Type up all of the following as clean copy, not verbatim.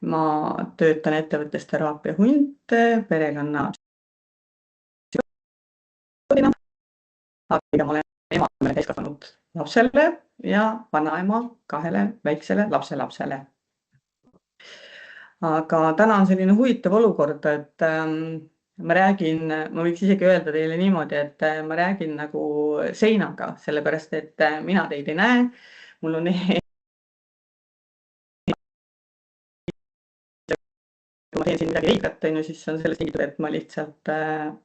Ma töötan ettevõttes Teraapia Hunt perekonna psühholoogina, aga ma olen ema täiskasvanud lapsele ja vanaema 2 väiksele lapselapsele. Aga täna on selline huvitav olukord, et ma võiks isegi öelda teile niimoodi, et ma räägin nagu seinaga, sellepärast et mina teid ei näe. Mul on kui ma teen siin midagi veidrat, siis see on sellest tingitud, et ma lihtsalt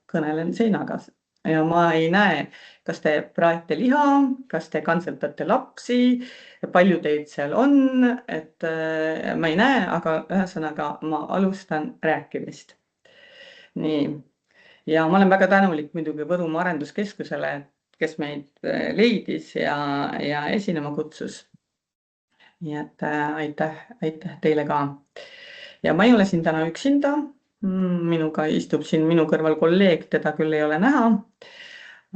kõnelen seinaga ja ma ei näe, kas te praete liha, kas te kantseldate lapsi, palju teid seal on, et ma ei näe, aga ühesõnaga ma alustan rääkimist. Nii, ja ma olen väga tänulik muidugi Võrumaa Arenduskeskusele, kes meid leidis ja esinema kutsus. Nii et aitäh teile ka. Ja ma ei ole siin täna üksinda. Minuga istub siin minu kõrval kolleeg, teda küll ei ole näha,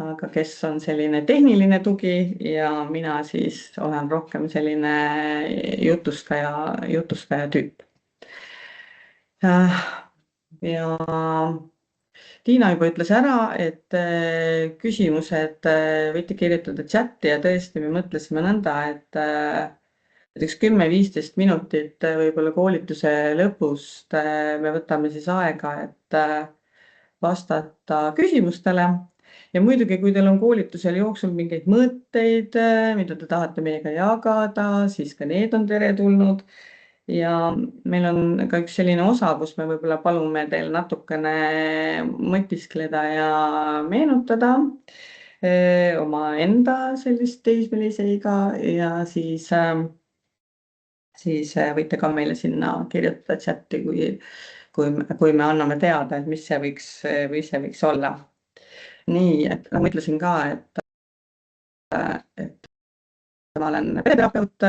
aga kes on selline tehniline tugi ja mina siis olen rohkem selline jutustaja tüüp. Ja Tiina juba ütles ära, et küsimused võite kirjutada chati ja tõesti me mõtlesime nõnda, et üks 10-15 minutit võib-olla koolituse lõpust me võtame siis aega, et vastata küsimustele. Ja muidugi, kui teil on koolitusel jooksul mingeid mõtteid, mida te tahate meiega jagada, siis ka need on teretulnud. Ja meil on ka üks selline osa, kus me võib-olla palume teil natukene mõtiskleda ja meenutada oma enda sellist teismelise iga ja siis võite ka meile sinna kirjutada chati, kui me anname teada, et mis see võiks olla. Nii, et ma ütlesin ka, et ma olen pereterapeut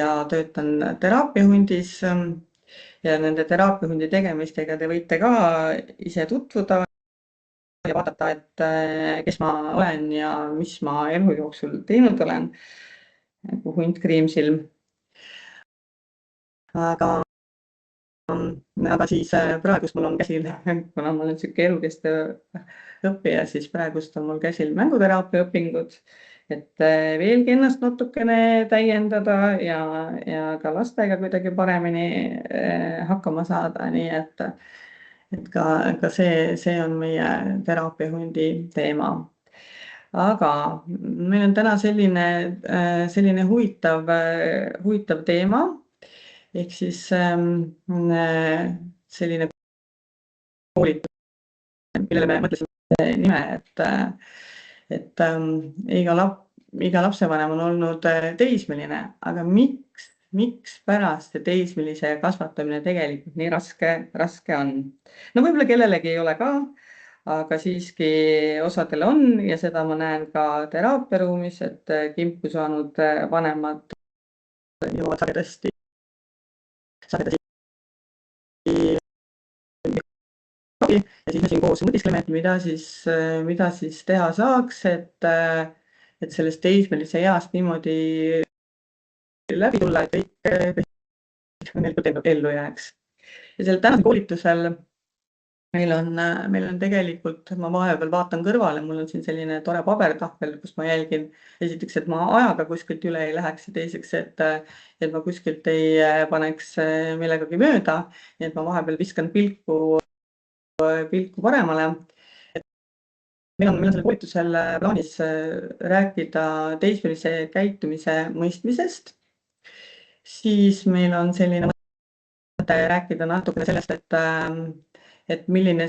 ja töötan Teraapia Hundis ja nende Teraapia Hundi tegemistega te võite ka ise tutvuda ja vaadata, et kes ma olen ja mis ma elu jooksul teinud olen, nagu hunt Kriimsilm. Aga siis praegust mul on käsil, kuna ma olen sihuke elukestev õppija, siis praegust on mul käsil mänguteraapia õpingud, et veelgi ennast natukene täiendada ja ka lastega kuidagi paremini hakkama saada, nii et ka see on meie Teraapia Hundi teema. Aga meil on täna selline huvitav teema, ehk siis selline koolitus, millele me mõtlesime nime, et iga lapsevanem on olnud teismeline, aga miks pärast see teismelise kasvatamine tegelikult nii raske on? No võib-olla kellelegi ei ole ka, aga siiski osadel on ja seda ma näen ka teraapiaruumis, et kimpu saanud vanemad jõuavad sagedasti ja siis me siin koos mõtiskleme, et mida siis teha saaks, et sellest teismelise east niimoodi läbi tulla, et kõik ellu jääks. Ja sellel tänasel koolitusel meil on tegelikult, ma vahepeal vaatan kõrvale, mul on siin selline tore pabertahvel, kus ma jälgin esiteks, et ma ajaga kuskilt üle ei läheks ja teiseks, et ma kuskilt ei paneks millegagi mööda, nii et ma vahepeal viskan pilku paremale. Meil on sellel koolitusel plaanis rääkida teismelise käitumise mõistmisest. Siis meil on selline mõte rääkida natukene sellest, et milline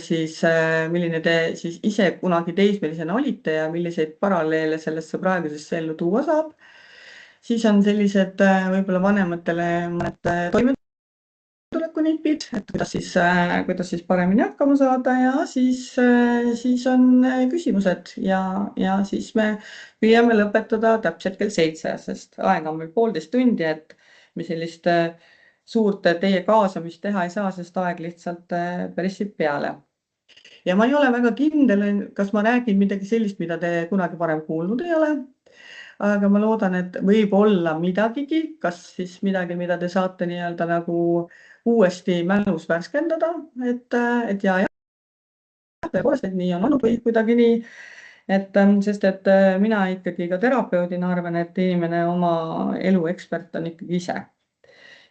te siis ise kunagi teismelisena olite ja milliseid paralleele sellesse praegusesse ellu tuua saab. Siis on sellised võib-olla vanematele mõned toimetulekunippid, et kuidas siis paremini hakkama saada ja siis on küsimused ja siis me püüame lõpetada täpselt kell 7, sest aega on meil 1,5 tundi, et me sellist suurt teie kaasamist teha ei saa, sest aeg lihtsalt pressib peale. Ja ma ei ole väga kindel, kas ma räägin midagi sellist, mida te kunagi varem kuulnud ei ole. aga ma loodan, et võib olla midagigi, kas siis midagi, mida te saate nii-öelda nagu uuesti mälus värskendada, et ja, tõepoolest, et nii on olnud või kuidagi nii, sest et mina ikkagi ka terapeudina arvan, et inimene oma elu ekspert on ikkagi ise.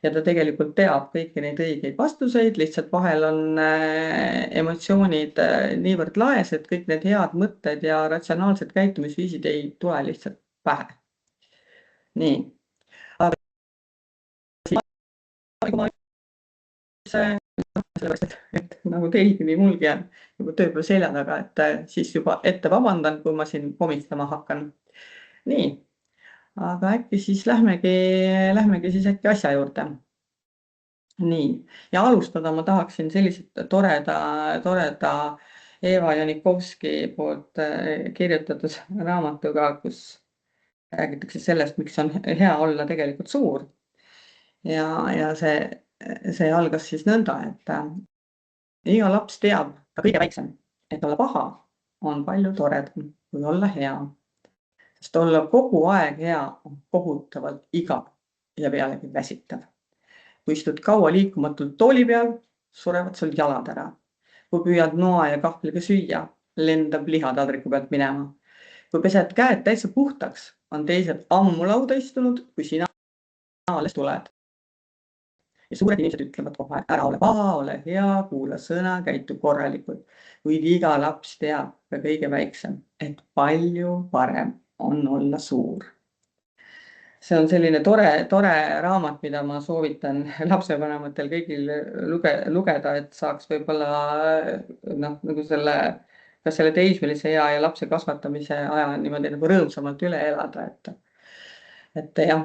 Ja ta tegelikult teab kõiki neid õigeid vastuseid, lihtsalt vahel on emotsioonid niivõrd laes, et kõik need head mõtted ja ratsionaalsed käitumisviisid ei tule lihtsalt pähe. Nii. Aga sellepärast, et nagu teilgi, nii mulgi on juba tööpäev selja taga, et siis juba ette vabandan, kui ma siin komistama hakkan. Nii, aga äkki siis lähmegi siis äkki asja juurde. Nii, ja alustada ma tahaksin sellise toreda Eva Janikovski poolt kirjutatud raamatuga, kus räägitakse sellest, miks on hea olla tegelikult suur. Ja see algas siis nõnda, et iga laps teab, ka kõige väiksem, et olla paha on palju toredam kui olla hea. Sest olla kogu aeg hea on kohutavalt igav ja pealegi väsitav. Kui istud kaua liikumatult tooli peal, surevad sul jalad ära. Kui püüad noa ja kahvliga süüa, lendab liha taldriku pealt minema. Kui pesed käed täitsa puhtaks, on teised ammu lauda istunud, kui sina alles tuled. Ja suured inimesed ütlevad kohe, ära ole paha, ole hea, kuula sõna, käitu korralikult. Kuid iga laps teab, ka kõige väiksem, et palju parem on olla suur. See on selline tore raamat, mida ma soovitan lapsevanematel kõigil lugeda, et saaks võib-olla nagu kas selle teismelise ea ja lapse kasvatamise aja niimoodi nagu rõõmsamalt üle elada, et jah,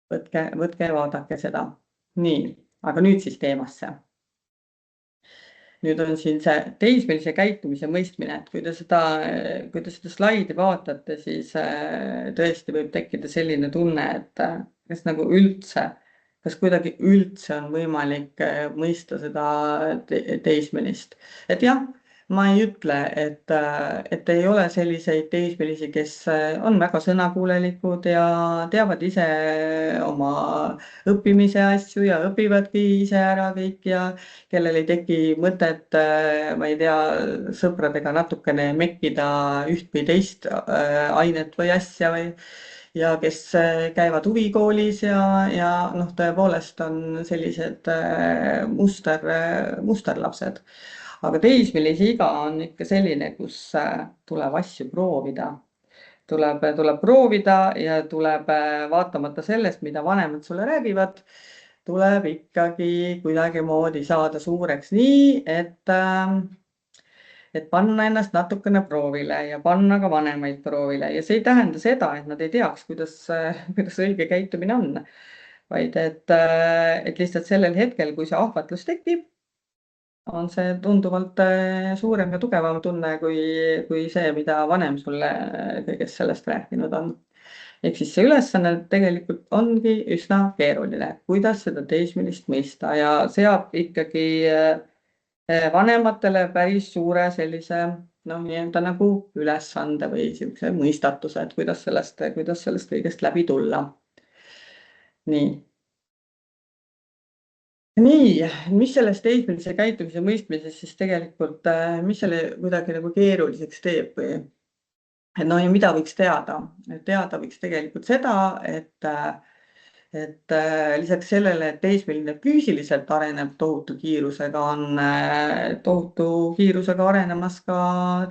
võtke ja vaadake seda. Nii, aga nüüd siis teemasse. Nüüd on siin see teismelise käitumise mõistmine, et kui te seda slaidi vaatate, siis tõesti võib tekkida selline tunne, et kas kuidagi üldse on võimalik mõista seda teismelist. Et jah, ma ei ütle, et ei ole selliseid teismelisi, kes on väga sõnakuulelikud ja teavad ise oma õppimise asju ja õpivadki ise ära kõik ja kellel ei teki mõtet, ma ei tea, sõpradega natukene mekkida üht või teist ainet või asja ja kes käivad huvikoolis ja tõepoolest on sellised musterlapsed. Aga teismelise iga on ikka selline, kus tuleb asju proovida. Tuleb proovida ja tuleb vaatamata sellest, mida vanemad sulle räägivad, tuleb ikkagi kuidagimoodi saada suureks nii, et panna ennast natukene proovile ja panna ka vanemaid proovile. Ja see ei tähenda seda, et nad ei teaks, kuidas õige käitumine on, vaid et lihtsalt sellel hetkel, kui see ahvatlus tekib, on see tunduvalt suurem ja tugevam tunne kui see, mida vanem sulle kõigest sellest rääkinud on. Ehk siis see ülesanne tegelikult ongi üsna keeruline, kuidas seda teismelist mõista ja seab ikkagi vanematele päris suure sellise nii-öelda nagu ülesande või siukse mõistatuse, et kuidas sellest kõigest läbi tulla. Nii, mis sellest teismelise käitumise mõistmises siis tegelikult, mis selle kuidagi nagu keeruliseks teeb või ja mida võiks teada? Teada võiks tegelikult seda, et lisaks sellele, et teismeline füüsiliselt areneb tohutu kiirusega, on tohutu kiirusega arenemas ka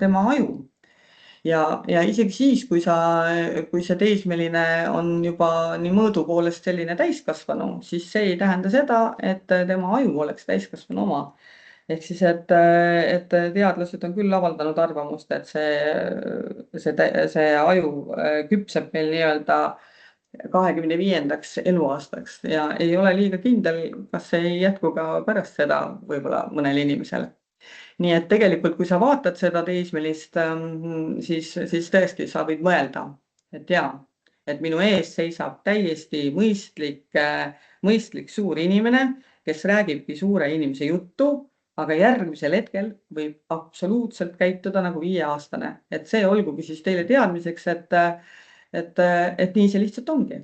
tema aju. Ja isegi siis, kui see teismeline on juba nii mõõdu poolest selline täiskasvanu, siis see ei tähenda seda, et tema aju oleks täiskasvanu oma. Ehk siis, et teadlased on küll avaldanud arvamust, et see aju küpseb meil nii-öelda 25. eluaastaks ja ei ole liiga kindel, kas see ei jätku ka pärast seda võib-olla mõnel inimesel. Nii et tegelikult, kui sa vaatad seda teismelist, siis tõesti sa võid mõelda, et jaa, et minu ees seisab täiesti mõistlik suur inimene, kes räägibki suure inimese juttu, aga järgmisel hetkel võib absoluutselt käituda nagu 5-aastane. Et see olgugi siis teile teadmiseks, et nii see lihtsalt ongi.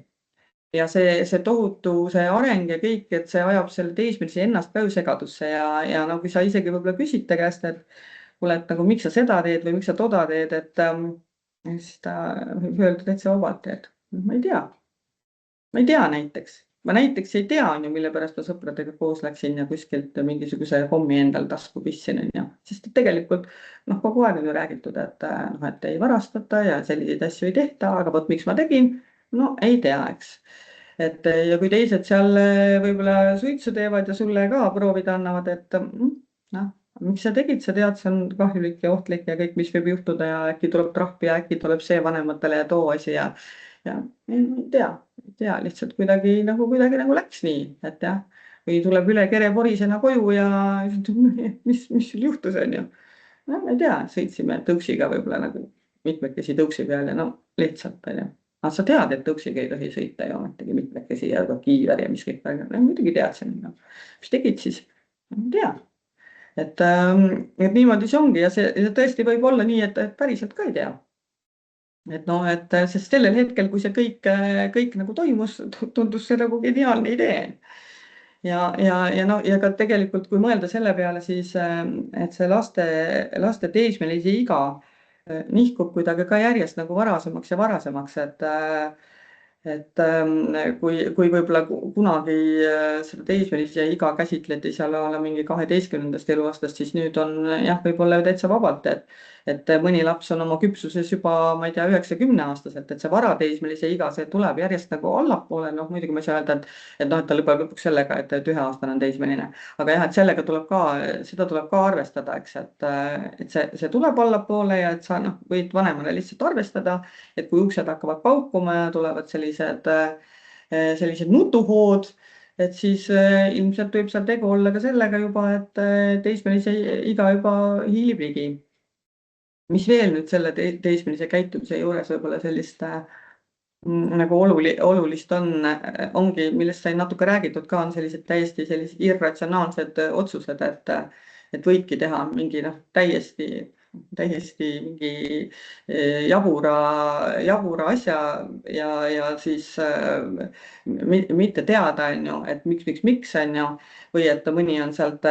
Ja see tohutu, see areng ja kõik, et see ajab selle teismelise ennast ka ju segadusse ja no kui sa isegi võib-olla küsid ta käest, et kuule, et nagu miks sa seda teed või miks sa toda teed, siis ta võib öelda täitsa vabalt, et ma ei tea. Ma ei tea näiteks. Ma näiteks ei tea, on ju, mille pärast ma sõpradega koos läksin ja kuskilt mingisuguse pommi endal tasku pistsin, on ju. Sest et tegelikult kogu aeg on ju räägitud, et ei varastata ja selliseid asju ei tehta, aga vot miks ma tegin, no ei tea, eks. Ja kui teised seal võib-olla suitsu teevad ja sulle ka proovida annavad, et miks sa tegid, sa tead, see on kahjulik ja ohtlik ja kõik, mis võib juhtuda ja äkki tuleb trahv ja äkki tuleb see vanematele ja too asi ja ei tea, lihtsalt kuidagi nagu läks nii, et jah, või tuleb üle kere porisena koju ja mis sul juhtus, on ju. No ma ei tea, sõitsime tõuksiga võib-olla nagu mitmekesi tõuksi peal ja no lihtsalt, on ju. Aga sa tead, et tõuksiga ei tohi sõita ju ometigi mitmekesi ja kiiver ja mis kõik, no muidugi teadsin. Mis tegid siis? Ma ei tea. Et niimoodi see ongi ja see tõesti võib olla nii, et päriselt ka ei tea. Sest sellel hetkel, kui see kõik nagu toimus, tundus see nagu geniaalne idee. Ja ka tegelikult, kui mõelda selle peale, siis et see laste teismelise iga nihkub kuidagi ka järjest nagu varasemaks ja varasemaks, et kui võib-olla kunagi seda teismelise iga käsitleti seal mingi 12. eluaastast, siis nüüd on jah, võib-olla ju täitsa vabalt, et mõni laps on oma küpsuses juba, ma ei tea, 9-10-aastaselt, et see varateismelise iga, see tuleb järjest nagu allapoole, muidugi ma ei saa öelda, et ta lõpeb lõpuks sellega, et 1-aastane on teismeline. Aga jah, et sellega seda tuleb ka arvestada, eks, et see tuleb allapoole ja et sa võid vanemale lihtsalt arvestada, et kui uksed hakkavad paukuma ja tulevad sellised nutuhood, et siis ilmselt võib seal tegu olla ka sellega juba, et teismelise iga juba hiilib ligi. Mis veel nüüd selle teismelise käitumise juures võib-olla sellist nagu olulist ongi, millest sai natuke räägitud ka, on sellised täiesti sellised irratsionaalsed otsused, et võidki teha mingi täiesti mingi jabura asja ja siis mitte teada, on ju, et miks, on ju, või et mõni on sealt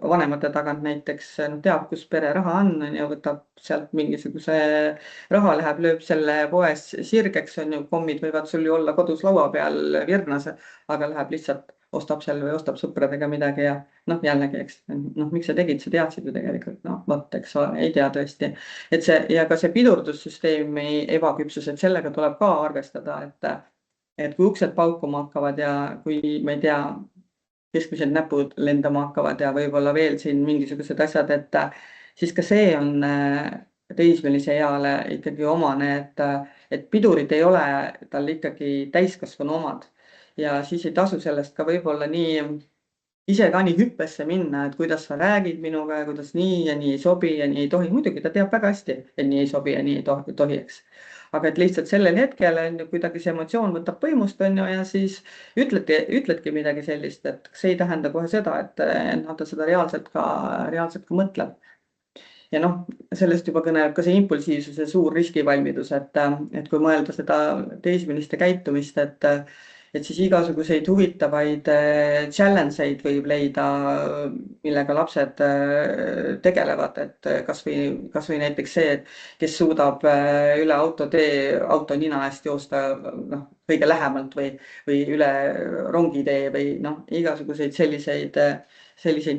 vanemate tagant näiteks teab, kus pere raha on ju, võtab sealt mingisuguse raha, läheb, lööb selle poes sirgeks, on ju, kommid võivad sul ju olla kodus laua peal virnas, aga läheb lihtsalt ostab seal või ostab sõpradega midagi ja jällegi, eks, miks sa tegid, sa teadsid ju tegelikult, vot, eks ole, ei tea tõesti. Et ja ka see pidurdussüsteemi ebaküpsus, et sellega tuleb ka arvestada, et kui uksed paukuma hakkavad ja kui, ma ei tea, keskmised näpud lendama hakkavad ja võib-olla veel siin mingisugused asjad, et siis ka see on teismelise eale ikkagi omane, et pidurid ei ole tal ikkagi täiskasvanu omad. Ja siis ei tasu sellest ka võib-olla ise ka nii hüppesse minna, et kuidas sa räägid minuga ja kuidas nii ja nii ei sobi ja nii ei tohi. Muidugi ta teab väga hästi, et nii ei sobi ja nii ei tohi, eks. Aga et lihtsalt sellel hetkel on ju kuidagi see emotsioon võtab põimust, on ju, ja siis ütledki midagi sellist, et see ei tähenda kohe seda, et ta seda reaalselt ka mõtleb. Ja sellest juba kõneleb ka see impulsiivsuse suur riskivalmidus, et kui mõelda seda teismeliste käitumist, et siis igasuguseid huvitavaid challenge eid võib leida, millega lapsed tegelevad, et kasvõi näiteks see, et kes suudab üle autotee auto nina eest joosta kõige lähemalt või üle rongitee või igasuguseid selliseid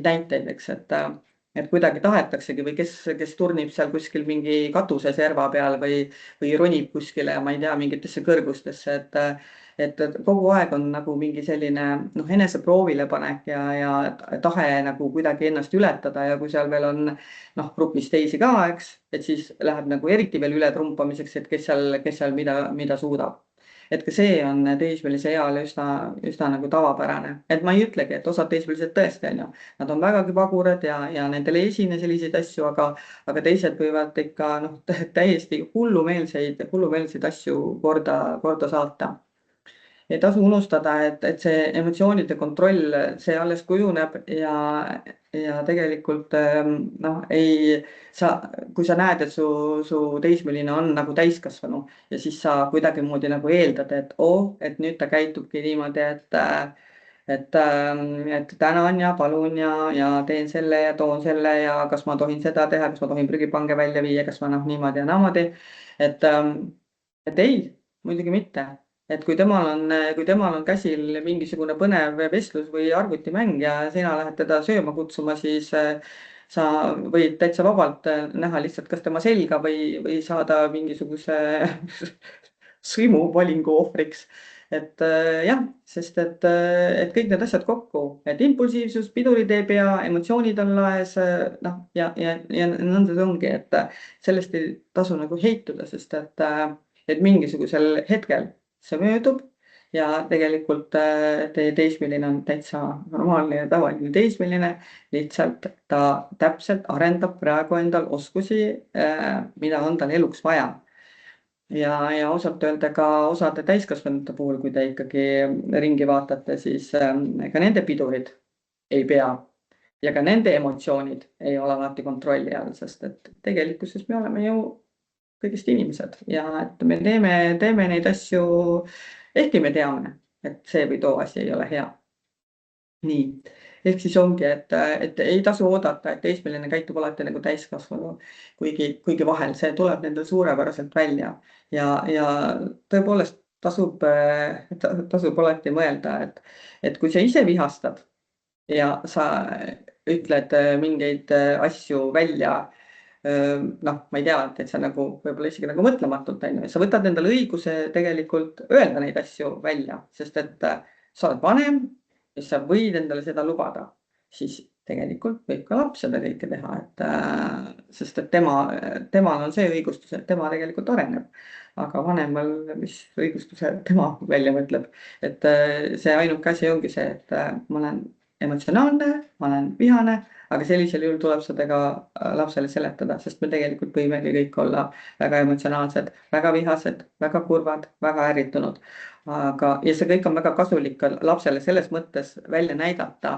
näiteid, eks, et kuidagi tahetaksegi või kes turnib seal kuskil mingi katuse serva peal või ronib kuskile, ma ei tea, mingitesse kõrgustesse, et kogu aeg on nagu mingi selline enese proovile panek ja tahe nagu kuidagi ennast ületada ja kui seal veel on grupis teisi ka, eks, et siis läheb nagu eriti veel ületrumpamiseks, et kes seal mida suudab. Et ka see on teismelise eale üsna nagu tavapärane, et ma ei ütlegi, et osad teismelised tõesti on ju, nad on vägagi pagurad ja nendel ei esine selliseid asju, aga teised võivad ikka täiesti hullumeelseid asju korda saata. ei tasu unustada, et see emotsioonide kontroll, see alles kujuneb ja tegelikult noh, kui sa näed, et su teismeline on nagu täiskasvanu ja siis sa kuidagimoodi nagu eeldad, et nüüd ta käitubki niimoodi, et tänan ja palun ja teen selle ja toon selle ja kas ma tohin seda teha, kas ma tohin prügipange välja viia, kas ma noh, niimoodi ja naamoodi. et, et ei, muidugi mitte. Et kui temal on käsil mingisugune põnev vestlus või arvutimäng ja sina lähed teda sööma kutsuma, siis sa võid täitsa vabalt näha lihtsalt kas tema selga või saada mingisuguse sõimuvalingu ohvriks. Jah, sest et kõik need asjad kokku, et impulsiivsus, pidurid ei pea, emotsioonid on laes, noh ja nõnda see ongi, et sellest ei tasu nagu heituda, sest et mingisugusel hetkel see möödub ja tegelikult teie teismeline on täitsa normaalne ja tavaline teismeline, lihtsalt ta täpselt arendab praegu endal oskusi, mida on tal eluks vaja. Ja ausalt öelda ka osade täiskasvanute puhul, kui te ikkagi ringi vaatate, siis ka nende pidurid ei pea ja ka nende emotsioonid ei ole alati kontrolli all, sest et tegelikkuses me oleme ju kõigest inimesed ja et me teeme neid asju, ehkki me teame, et see või too asi ei ole hea. Nii, ehk siis ongi, et ei tasu oodata, et teismeline käitub alati nagu täiskasvanu, kuigi vahel see tuleb nendel suurepäraselt välja ja tõepoolest tasub alati mõelda, et kui sa ise vihastad ja sa ütled mingeid asju välja, noh, ma ei tea, et sa nagu võib-olla isegi nagu mõtlematult, on ju, sa võtad endale õiguse tegelikult öelda neid asju välja, sest et sa oled vanem, ja sa võid endale seda lubada, siis tegelikult võib ka laps seda kõike teha, sest et temal on see õigustus, et tema tegelikult areneb. Aga vanemal, mis õigustuse tema välja mõtleb, et see ainuke asi ongi see, et ma olen emotsionaalne, ma olen vihane, aga sellisel juhul tuleb seda ka lapsele seletada, sest me tegelikult võimegi kõik olla väga emotsionaalsed, väga vihased, väga kurvad, väga ärritunud. Ja see kõik on väga kasulik ka lapsele selles mõttes välja näidata,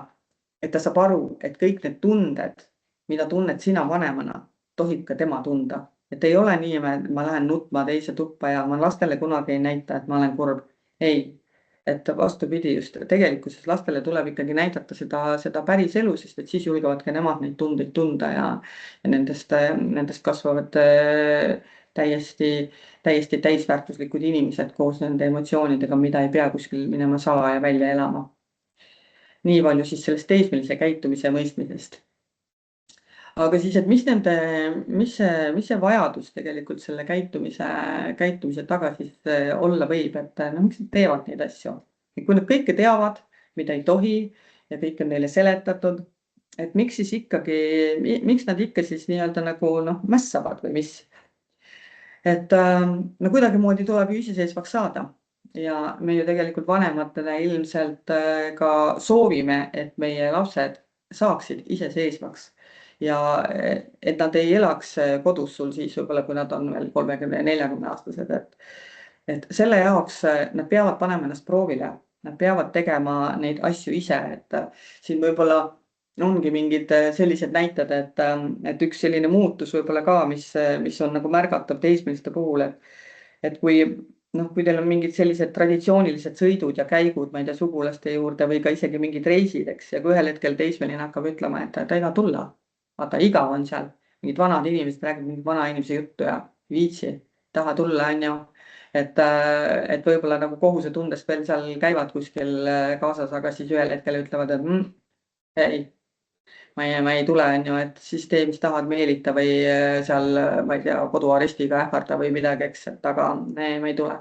et ta saab aru, et kõik need tunded, mida tunned sina vanemana, tohib ka tema tunda. Et ei ole nii, et ma lähen nutma teise tuppa ja ma lastele kunagi ei näita, et ma olen kurb. Ei, et vastupidi just, tegelikkuses lastele tuleb ikkagi näidata seda päris elu, sest et siis julgevad ka nemad neid tundeid tunda ja nendest kasvavad täiesti täisväärtuslikud inimesed koos nende emotsioonidega, mida ei pea kuskil minema salaja välja elama. Nii palju siis sellest teismelise käitumise mõistmisest. Aga siis, et mis see vajadus tegelikult selle käitumise taga siis olla võib, et no miks nad teevad neid asju? Kui nad kõike teavad, mida ei tohi ja kõik on neile seletatud, et miks nad ikka siis nii-öelda nagu noh, mässavad või mis? Et no kuidagimoodi tuleb ju iseseisvaks saada ja me ju tegelikult vanematena ilmselt ka soovime, et meie lapsed saaksid iseseisvaks ja et nad ei elaks kodus sul siis võib-olla, kui nad on veel 30-40 aastased, et selle jaoks nad peavad panema ennast proovile, nad peavad tegema neid asju ise, et siin võib-olla ongi mingid sellised näited, et üks selline muutus võib-olla ka, mis on nagu märgatav teismeliste puhul, et kui teil on mingid sellised traditsioonilised sõidud ja käigud, ma ei tea, sugulaste juurde või ka isegi mingid reisid, eks, ja kui ühel hetkel teismeline hakkab ütlema, et ta ei taha tulla, vaata igav on seal, mingid vanad inimesed räägivad mingit vana inimese juttu ja viitsi, taha tulla, on ju. Et võib-olla nagu kohusetundest veel seal käivad kuskil kaasas, aga siis ühel hetkel ütlevad, et ei, ma ei tule, on ju, et siis tee, mis tahad, meelita või seal, ma ei tea, koduarestiga ähvarda või midagi, eks, et aga ma ei tule.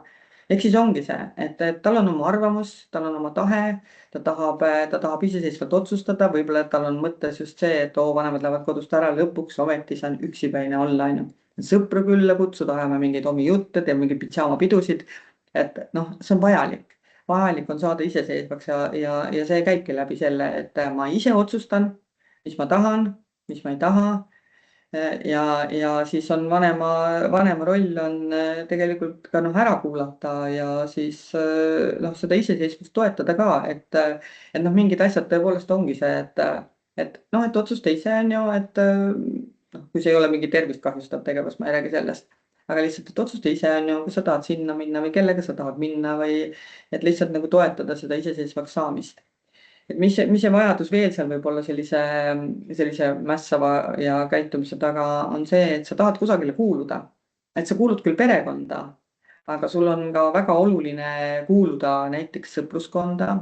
Ehk siis ongi see, et tal on oma arvamus, tal on oma tahe, ta tahab iseseisvalt otsustada, võib-olla tal on mõttes just see, et vanemad lähevad kodust ära, lõpuks ometi saan üksipäine olla, on ju. Sõpru külla kutsuda, ajame mingeid omi jutte, teeme mingeid pidžaamapidusid, et noh, see on vajalik. Vajalik on saada iseseisvaks ja see käibki läbi selle, et ma ise otsustan, mis ma tahan, mis ma ei taha. ja siis on vanema roll on tegelikult ka ära kuulata ja siis seda iseseisvust toetada ka, et mingid asjad tõepoolest ongi see, et otsusta ise on ju, et kui see ei ole mingi tervist kahjustav tegevus, ma ei räägi sellest, aga lihtsalt, et otsusta ise on ju, kui sa tahad sinna minna või kellega sa tahad minna või et lihtsalt nagu toetada seda iseseisvaks saamist. Et mis see vajadus veel seal võib olla sellise mässava ja käitumise taga on see, et sa tahad kusagile kuuluda. Et sa kuulud küll perekonda, aga sul on ka väga oluline kuuluda näiteks sõpruskonda.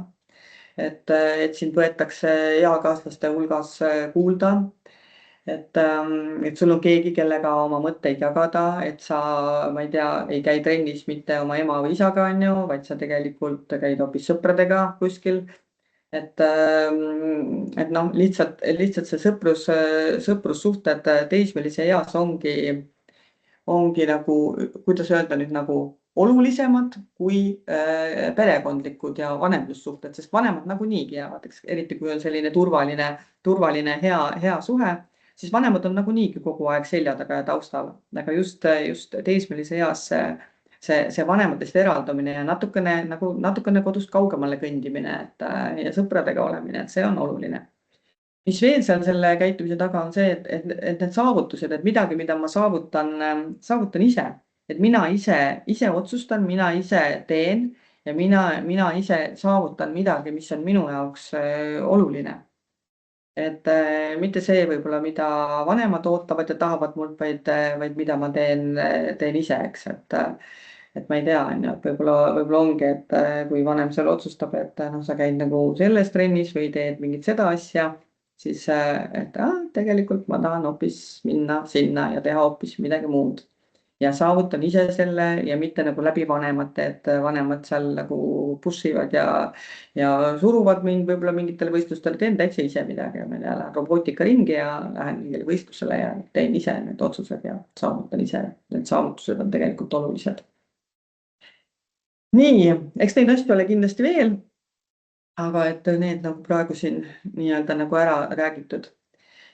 Et sind võetakse eakaaslaste hulgas kuulda. Et sul on keegi, kellega oma mõtteid jagada, et sa, ma ei tea, ei käi trennis mitte oma ema või isaga, on ju, vaid sa tegelikult käid hoopis sõpradega kuskil. Et lihtsalt see sõprussuhted teismelise eas ongi nagu, kuidas öelda nüüd nagu olulisemad kui perekondlikud ja vanemlussuhted, sest vanemad nagunii jäävad, eks, eriti kui on selline turvaline hea suhe, siis vanemad on nagunii kogu aeg selja taga ja taustal, aga just teismelise eas see vanematest eraldumine ja natukene kodust kaugemale kõndimine, ja sõpradega olemine, et see on oluline. Mis veel seal selle käitumise taga on see, et need saavutused, et midagi, mida ma saavutan ise, et mina ise otsustan, mina ise teen ja mina ise saavutan midagi, mis on minu jaoks oluline. Et mitte see võib-olla, mida vanemad ootavad ja tahavad mult, vaid mida ma teen ise, eks, et ma ei tea, on ju, et võib-olla ongi, et kui vanem seal otsustab, et sa käid nagu selles trennis või teed mingit seda asja, siis tegelikult ma tahan hoopis minna sinna ja teha hoopis midagi muud. Ja saavutan ise selle ja mitte nagu läbi vanemate, et vanemad seal nagu push ivad ja suruvad mind võib-olla mingitele võistlustele, teen täitsa ise midagi, ma ei tea, lähen robootikaringi ja lähen mingile võistlusele ja teen ise need otsused ja saavutan ise. Need saavutused on tegelikult olulised. Nii, eks neid asju ole kindlasti veel, aga et need nagu praegu siin nii-öelda nagu ära räägitud.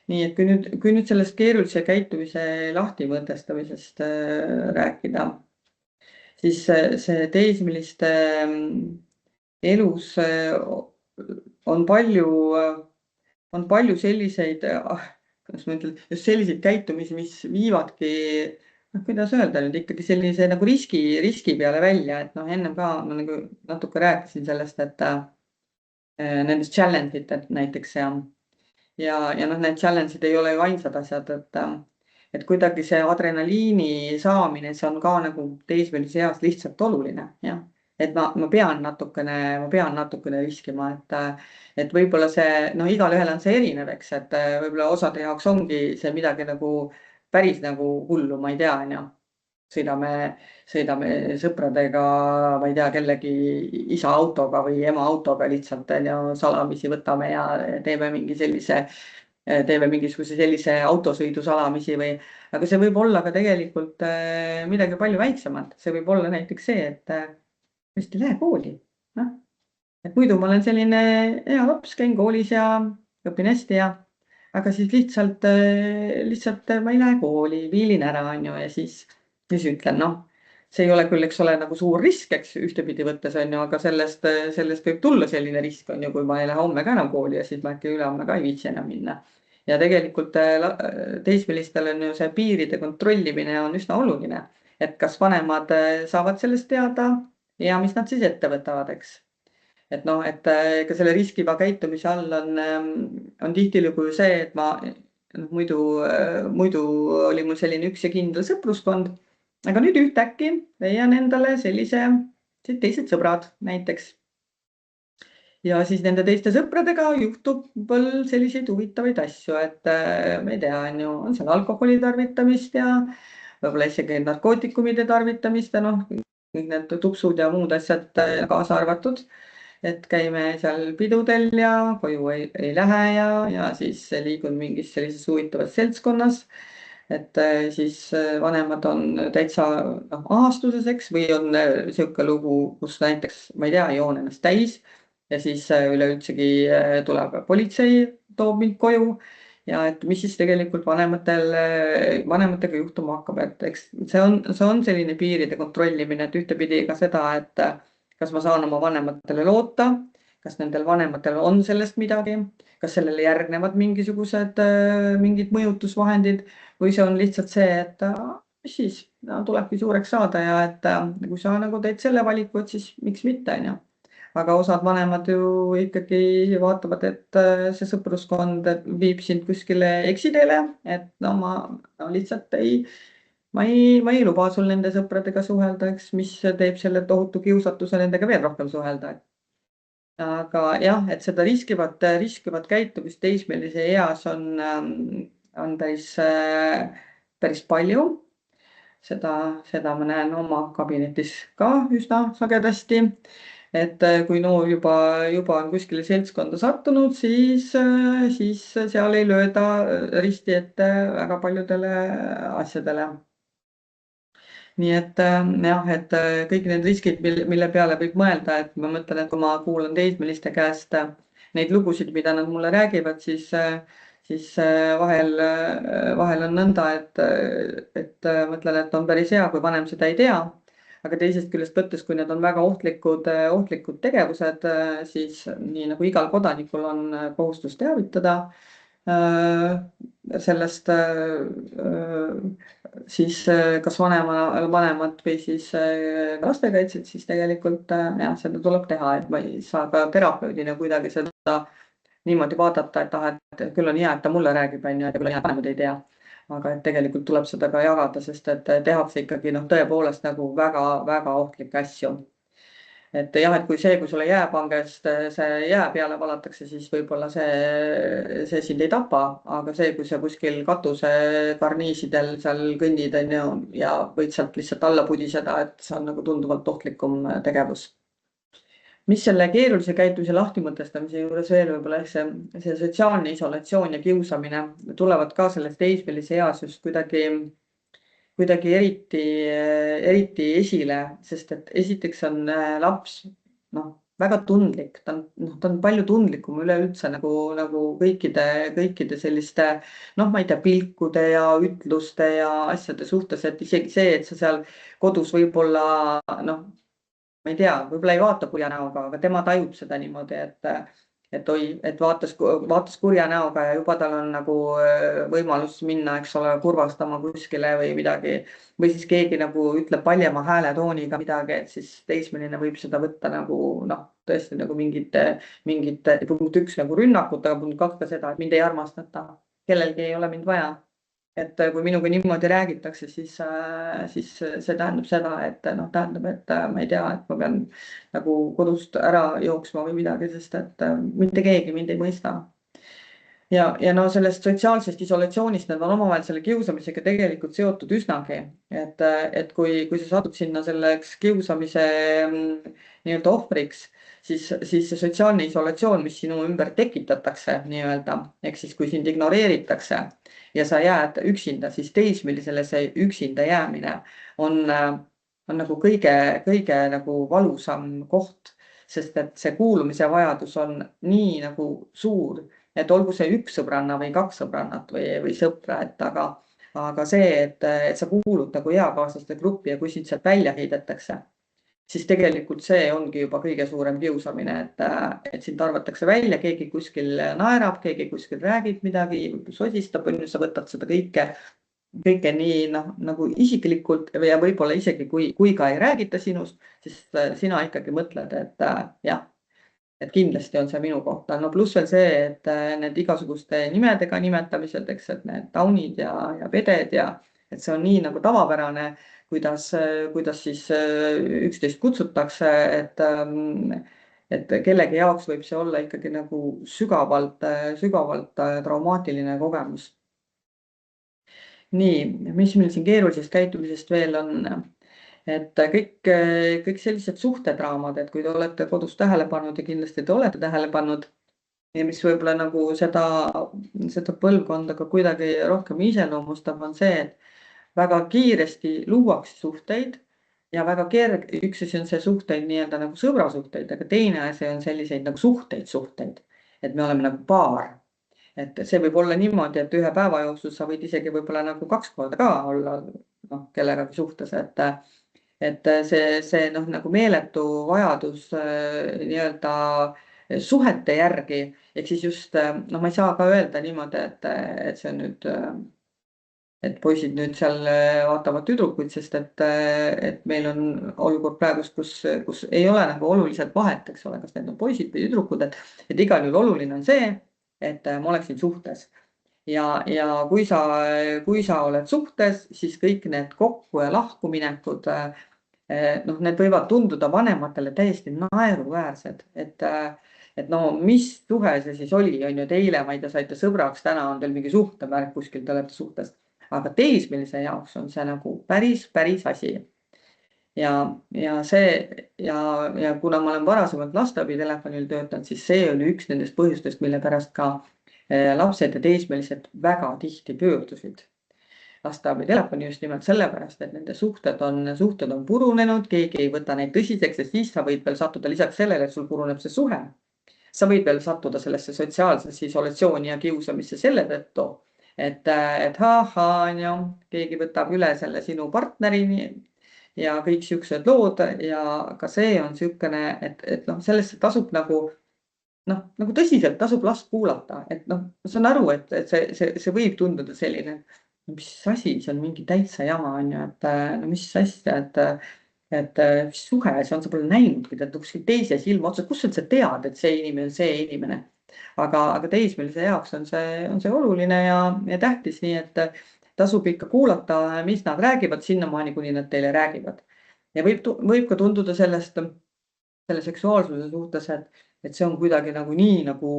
Nii, et kui nüüd sellest keerulise käitumise lahtimõtestamisest rääkida, siis see teismeliste elus on palju selliseid, kuidas ma ütlen, just selliseid käitumisi, mis viivadki, kuidas öelda nüüd ikkagi sellise nagu riski peale välja, et ennem ka ma nagu natuke rääkisin sellest, et nendest challenge itelt näiteks ja need challenge'id ei ole ju ainsad asjad, et kuidagi see adrenaliini saamine, see on ka nagu teismelise eas lihtsalt oluline, jah. Et ma pean natukene riskima, et võib-olla see, igalühel on see erinev, eks, et võib-olla osade jaoks ongi see midagi nagu päris nagu hullu, ma ei tea, on ju. Sõidame sõpradega, ma ei tea, kellegi isa autoga või ema autoga lihtsalt salamisi võtame ja teeme mingisuguse sellise autosõidu salamisi aga see võib olla ka tegelikult midagi palju väiksemat. See võib olla näiteks see, et just ei lähe kooli. Et muidu ma olen selline hea laps, käin koolis ja õpin hästi aga siis lihtsalt ma ei lähe kooli, viilin ära, on ju, ja siis ütlen, see ei ole küll, eks ole, nagu suur risk, eks ühtepidi võttes on ju, aga sellest võib tulla selline risk on ju, kui ma ei lähe homme ka enam kooli ja siis ma äkki ülehomme ka ei viitsi enam minna. Ja tegelikult teismelistel on ju see piiride kontrollimine on üsna oluline, et kas vanemad saavad sellest teada ja mis nad siis ette võtavad, eks. Et ka selle riskiva käitumise all on tihtilugu ju see, et ma muidu oli mul selline üks ja kindel sõpruskond, aga nüüd ühtäkki leian endale teised sõbrad näiteks. Ja siis nende teiste sõpradega juhtub veel selliseid huvitavaid asju, et ma ei tea, on seal alkoholi tarvitamist ja võib-olla isegi narkootikumide tarvitamist ja kõik need tuksud ja muud asjad kaasa arvatud. Et käime seal pidudel ja koju ei lähe ja siis liigun mingis sellises huvitavas seltskonnas. Et siis vanemad on täitsa ahastuses, eks, või on sihuke lugu, kus näiteks, ma ei tea, joon ennast täis ja siis üleüldsegi tuleb politsei, toob mind koju ja et mis siis tegelikult vanematega juhtuma hakkab, et eks see on selline piiride kontrollimine, et ühtepidi ka seda, et kas ma saan oma vanematele loota, kas nendel vanematel on sellest midagi, kas sellele järgnevad mingisugused mingid mõjutusvahendid või see on lihtsalt see, et mis siis no, tulebki suureks saada ja et kui sa nagu teed selle valiku, et siis miks mitte, onju. Aga osad vanemad ju ikkagi vaatavad, et see sõpruskond viib sind kuskile eksiteele, et no ma lihtsalt ma ei luba sul nende sõpradega suhelda, eks, mis teeb selle tohutu kiusatuse nendega veel rohkem suhelda. Aga jah, et seda riskivat käitumist teismelise eas on päris palju. Seda ma näen oma kabinetis ka üsna sagedasti. Et kui noor juba on kuskile seltskonda sattunud, siis seal ei lööda risti ette väga paljudele asjadele. Nii et jah, et kõik need riskid, mille peale võib mõelda, et ma mõtlen, et kui ma kuulan teismeliste käest neid lugusid, mida nad mulle räägivad, siis vahel on nõnda, et mõtlen, et on päris hea, kui vanem seda ei tea. Aga teisest küljest võttes, kui need on väga ohtlikud tegevused, siis nii nagu igal kodanikul on kohustus teavitada sellest siis kas vanemat või siis lastekaitset, siis tegelikult jah, seda tuleb teha, et ma ei saa ka terapeudina kuidagi seda niimoodi vaadata, et küll on hea, et ta mulle räägib, on ju, et küll on hea, et vanemad ei tea. Aga et tegelikult tuleb seda ka jagada, sest et tehakse ikkagi tõepoolest nagu väga-väga ohtlikke asju. Et jah, et kui sulle jääpangest see jää peale valatakse, siis võib-olla see sind ei tapa, aga see, kui sa kuskil katuse karniisidel seal kõnnid, on ju, ja võid sealt lihtsalt alla pudiseda, et see on nagu tunduvalt ohtlikum tegevus. Mis selle keerulise käitumise lahtimõtestamise juures veel võib-olla see sotsiaalne isolatsioon ja kiusamine tulevad ka sellest teismelise eas just kuidagi eriti esile, sest et esiteks on laps väga tundlik, ta on palju tundlikum üleüldse nagu kõikide selliste ma ei tea, pilkude ja ütluste ja asjade suhtes, et isegi see, et sa seal kodus võib-olla ma ei tea, võib-olla ei vaata kurja näoga, aga tema tajub seda niimoodi, et oi, et vaatas kurja näoga ja juba tal on nagu võimalus minna, eks ole, kurvastama kuskile või midagi. Või siis keegi nagu ütleb paljema hääletooniga midagi, et siis teismeline võib seda võtta nagu tõesti nagu mingite punkt 1 nagu rünnakut, aga punkt 2 ka seda, et mind ei armastata. Kellelgi ei ole mind vaja. Et kui minuga niimoodi räägitakse, siis see tähendab seda, et tähendab, et ma ei tea, et ma pean nagu kodust ära jooksma või midagi, sest et mitte keegi mind ei mõista. Ja sellest sotsiaalsest isolatsioonist nad on omavahel selle kiusamisega tegelikult seotud üsnagi, et kui sa satud sinna selleks kiusamise nii-öelda ohvriks, siis see sotsiaalne isolatsioon, mis sinu ümber tekitatakse nii-öelda, ehk siis kui sind ignoreeritakse ja sa jääd üksinda, siis teismelisele see üksinda jäämine on nagu kõige nagu valusam koht, sest et see kuulumise vajadus on nii nagu suur, et olgu see üks sõbranna või 2 sõbrannat või sõpra, aga see, et sa kuulud nagu eakaaslaste gruppi ja kui sind sealt välja heidetakse, siis tegelikult see ongi juba kõige suurem kiusamine, et sind arvatakse välja, keegi kuskil naerab, keegi kuskil räägib midagi, sosistab, sa võtad seda kõike nii nagu isiklikult ja võib-olla isegi kui ka ei räägita sinust, siis sina ikkagi mõtled, et jah, et kindlasti on see minu kohta. Pluss veel see, et need igasuguste nimedega nimetamised, eks, et need taunid ja peded ja et see on nii nagu tavapärane, kuidas siis üksteist kutsutakse, et kellegi jaoks võib see olla ikkagi nagu sügavalt traumaatiline kogemus. Nii, mis meil siin keerulisest käitumisest veel on, et kõik sellised suhtedraamad, et kui te olete kodus tähele pannud ja kindlasti te olete tähele pannud ja mis võib-olla nagu seda põlvkonda ka kuidagi rohkem iseloomustab, on see, et väga kiiresti luuakse suhteid ja väga üks asi on see suhteid nii-öelda nagu sõbrasuhteid, aga teine asi on selliseid nagu suhteid, et me oleme nagu paar. et see võib olla niimoodi, et ühe päeva jooksul sa võid isegi võib-olla nagu 2 korda ka olla kellegagi suhtes, et see nagu meeletu vajadus nii-öelda suhete järgi, ehk siis just ma ei saa ka öelda niimoodi, et see on nüüd et poisid nüüd seal vaatavad tüdrukuid, sest et meil on olukord praegust, kus ei ole nagu oluliselt vahet, eks ole, kas need on poisid või tüdrukud, et igal juhul oluline on see, et ma oleksin suhtes. Ja kui sa oled suhtes, siis kõik need kokku- ja lahkuminekud, need võivad tunduda vanematele täiesti naeruväärsed, et no mis suhe see siis oli, on ju, et eile, ma ei tea, saite sõbraks, täna on teil mingi suhtemärk kuskil, te olete suhtes. Aga teismelise jaoks on see nagu päris asi. Ja kuna ma olen varasemalt lasteabitelefonil töötanud, siis see oli üks nendest põhjustest, mille pärast ka lapsed ja teismelised väga tihti pöördusid lasteabitelefoni just nimelt sellepärast, et nende suhted on purunenud, keegi ei võta neid tõsiseks ja siis sa võid veel sattuda lisaks sellele, et sul puruneb see suhe. Sa võid veel sattuda sellesse sotsiaalsesse isolatsiooni ja kiusamisse selle tõttu, et on ju, keegi võtab üle selle sinu partneri ja kõik siuksed lood ja ka see on niisugune, et sellesse tasub nagu tõsiselt tasub last kuulata, et ma saan aru, et see võib tunduda selline, mis asi, see on mingi täitsa jama, on ju, et no mis asja, mis suhe see on, sa pole näinudki, ta kuskil teise silma otsas, kust sa üldse tead, et see inimene on see inimene. Aga teismelise jaoks on see oluline ja tähtis, nii et tasub ikka kuulata, mis nad räägivad sinnamaani, kuni nad teile räägivad. Ja võib ka tunduda selle seksuaalsuse suhtes, et see on kuidagi nii nagu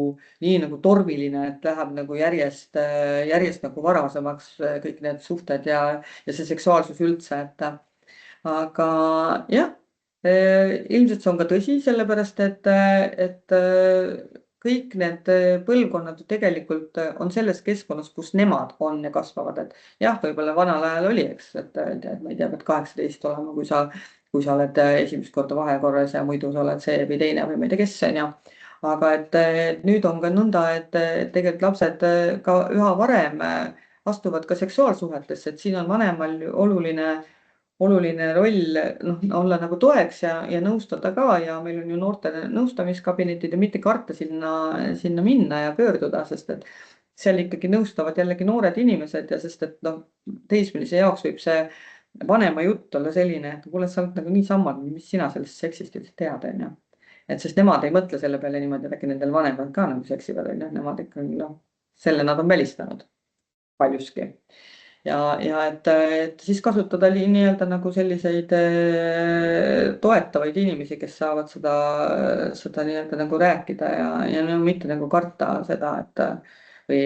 tormiline, et läheb nagu järjest nagu varasemaks kõik need suhted ja see seksuaalsus üldse, aga jah, ilmselt see on ka tõsi, sellepärast et kõik need põlvkonnad tegelikult on selles keskkonnas, kus nemad on ja kasvavad, et jah, võib-olla vanal ajal oli, eks, et ma ei tea, pead 18 olema, kui sa oled esimest korda vahekorras ja muidu sa oled see või teine või ma ei tea, kes on ja. Aga et nüüd on ka nõnda, et tegelikult lapsed ka üha varem astuvad ka seksuaalsuhetesse, et siin on vanemal oluline roll olla nagu toeks ja nõustada ka ja meil on ju noorte nõustamiskabinetid ja mitte karta sinna minna ja pöörduda, sest et seal ikkagi nõustavad jällegi noored inimesed ja sest et teismelise jaoks võib see vanema jutt olla selline, et kuule, sa oled nagu nii sammanud, mis sina sellest seksist üldse tead, on ju. Et sest nemad ei mõtle selle peale niimoodi, et äkki nendel vanemad ka nagu seksivad, on ju, nemad ikkagi selle nad on välistanud paljuski. Ja et siis kasutada nii-öelda nagu selliseid toetavaid inimesi, kes saavad seda nii-öelda nagu rääkida ja no mitte nagu karta seda, et või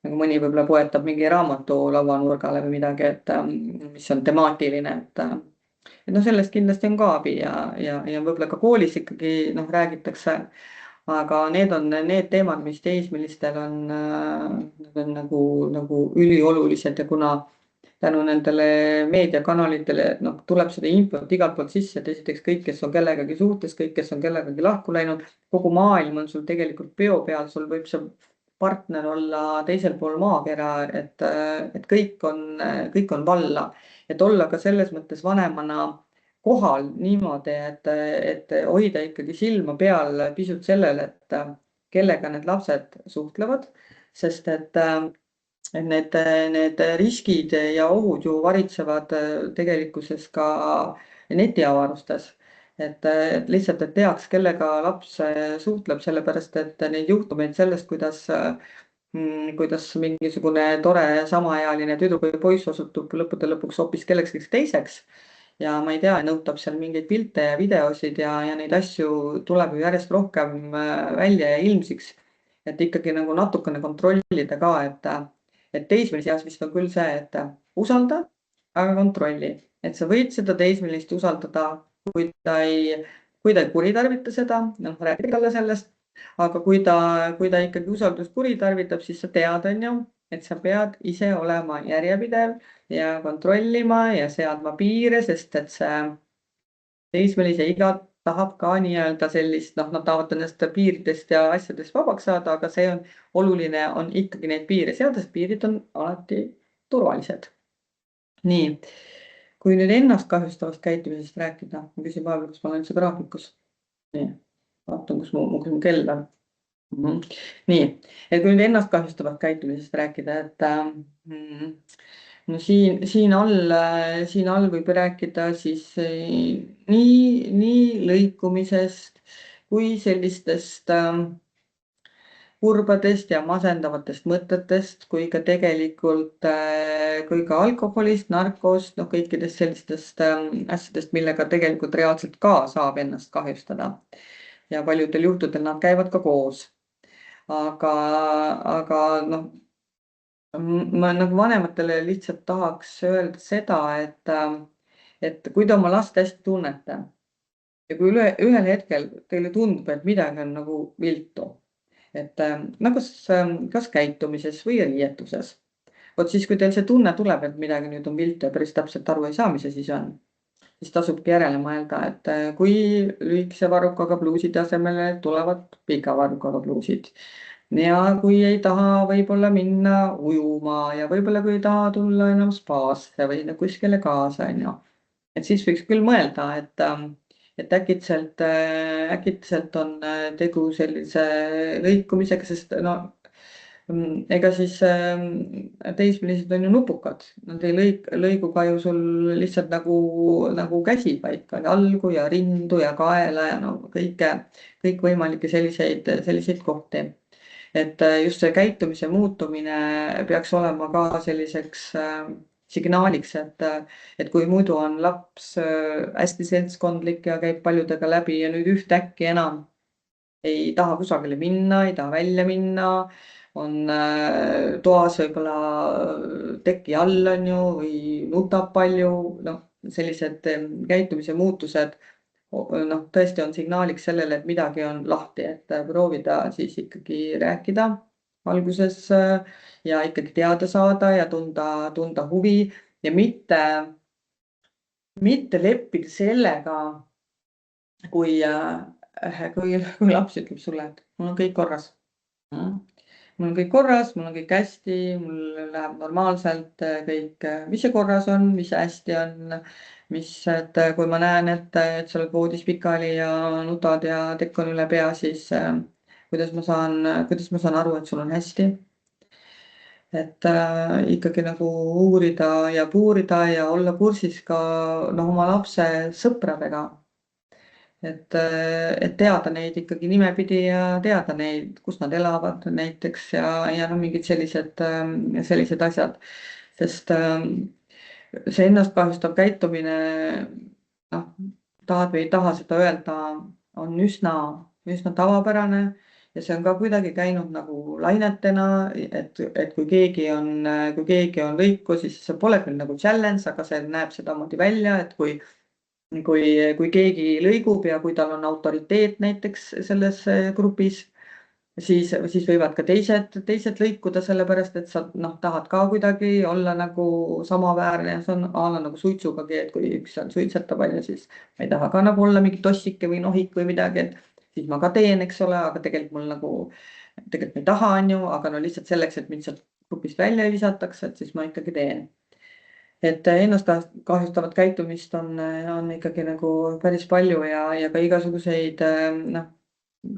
nagu mõni võib-olla poetab mingi raamatu lauanurgale või midagi, et mis on temaatiline, et sellest kindlasti on ka abi ja võib-olla ka koolis ikkagi räägitakse. Aga need on need teemad, mis teismelistel on nagu üliolulised ja kuna tänu nendele meediakanalitele tuleb seda infot igalt poolt sisse, et esiteks kõik, kes on kellegagi suhtes, kõik, kes on kellegagi lahku läinud, kogu maailm on sul tegelikult peo peal, sul võib see partner olla teisel pool maakera, et kõik on valla, et olla ka selles mõttes vanemana kohal niimoodi, et hoida ikkagi silma peal pisut sellele, et kellega need lapsed suhtlevad, sest et need riskid ja ohud ju varitsevad tegelikkuses ka netiavarustes. Et lihtsalt, et teaks, kellega laps suhtleb, sellepärast et neid juhtumeid sellest, kuidas mingisugune tore samaealine tüdruk või poiss osutub lõppude lõpuks hoopis kellekski teiseks. Ja ma ei tea, nõutab seal mingeid pilte ja videosid ja neid asju tuleb ju järjest rohkem välja ja ilmsiks. Et ikkagi nagu natukene kontrollida ka, et teismelise eas vist on küll see, et usalda, aga kontrolli. Et sa võid seda teismelist usaldada, kui ta ei kuritarvita seda, räägi talle sellest. Aga kui ta ikkagi usaldust kuritarvitab, siis sa tead, on ju, et sa pead ise olema järjepidev ja kontrollima ja seadma piire, sest et see teismelise tahab ka nii-öelda sellist, noh, nad tahavad nendest piiridest ja asjadest vabaks saada, aga see on oluline, on ikkagi neid piire seada, sest piirid on alati turvalised. Nii, kui nüüd ennast kahjustavast käitumisest rääkida, ma küsin vahepeal, kas ma olen üldse graafikus. Nii, vaatan, kus mu kell on. Nii, et kui nüüd ennast kahjustavat käitumisest rääkida, et no siin all võib rääkida siis nii lõikumisest kui sellistest kurbadest ja masendavatest mõtetest, kui ka tegelikult kui ka alkoholist, narkost, noh, kõikidest sellistest asjadest, millega tegelikult reaalselt ka saab ennast kahjustada. Ja paljudel juhtudel nad käivad ka koos. Aga noh, ma nagu vanematele lihtsalt tahaks öelda seda, et kui te oma last hästi tunnete ja kui ühel hetkel teile tundub, et midagi on nagu viltu, et no kas käitumises või riietuses, vot siis, kui teil see tunne tuleb, et midagi nüüd on viltu ja päris täpselt aru ei saa, mis see siis on, siis tasubki järele mõelda, et kui lühikese varrukaga pluuside asemele tulevad pika varrukaga pluusid ja kui ei taha võib-olla minna ujuma ja võib-olla kui ei taha tulla enam spaasse või kuskile kaasa, on ju. Et siis võiks küll mõelda, et äkitselt on tegu sellise lõikumisega, sest no ega siis teismelised on ju nupukad, nad ei lõigu ka ju sul lihtsalt nagu käsi, vaid ka jalgu ja rindu ja kaela ja no kõikvõimalikke selliseid kohti. Et just see käitumise muutumine peaks olema ka selliseks signaaliks, et kui muidu on laps hästi seltskondlik ja käib paljudega läbi ja nüüd ühtäkki enam ei taha kusagile minna, ei taha välja minna, on toas võib-olla teki all on ju või nutab palju, noh, sellised käitumise muutused, noh, tõesti on signaaliks sellele, et midagi on lahti, et proovida siis ikkagi rääkida alguses ja ikkagi teada saada ja tunda huvi ja mitte leppida sellega, kui laps ütleb sulle, et mul on kõik korras. Mul on kõik korras, mul on kõik hästi, mul läheb normaalselt kõik, mis see korras on, mis hästi on, et kui ma näen, et sa oled voodis pikali ja nutad ja tekk on üle pea, siis kuidas ma saan aru, et sul on hästi. Et ikkagi nagu uurida ja puurida ja olla kursis ka oma lapse sõpradega. Et teada neid ikkagi nimepidi ja teada neid, kus nad elavad näiteks ja no mingid sellised asjad. Sest see ennast kahjustav käitumine, noh, tahad või ei taha seda öelda, on üsna tavapärane ja see on ka kuidagi käinud nagu lainetena, et kui keegi on lõiku, siis see pole küll nagu challenge, aga see näeb sedamoodi välja, et kui keegi lõigub ja kui tal on autoriteet näiteks selles grupis, siis võivad ka teised lõikuda, sellepärast et sa tahad ka kuidagi olla nagu samaväärne ja see on a la nagu suitsugagi, et kui üks seal suitsetab, on ju, siis ma ei taha ka nagu olla mingi tossike või nohik või midagi, et siis ma ka teen, eks ole, aga tegelikult ma ei taha, on ju, aga no lihtsalt selleks, et mind sealt grupist välja ei visatakse, et siis ma ikkagi teen. Et ennast kahjustavat käitumist on ikkagi nagu päris palju ja ka igasuguseid noh,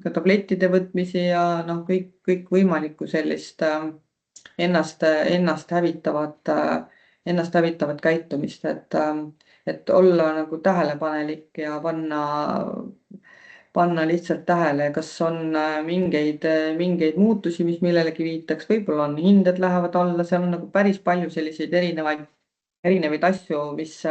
ka tablettide võtmisi ja noh, kõik võimalikku sellist ennast hävitavat käitumist, et olla nagu tähelepanelik ja panna lihtsalt tähele, kas on mingeid muutusi, mis millelegi viitaks, võib-olla on hinded lähevad alla, seal on nagu päris palju selliseid erinevaid asju, mis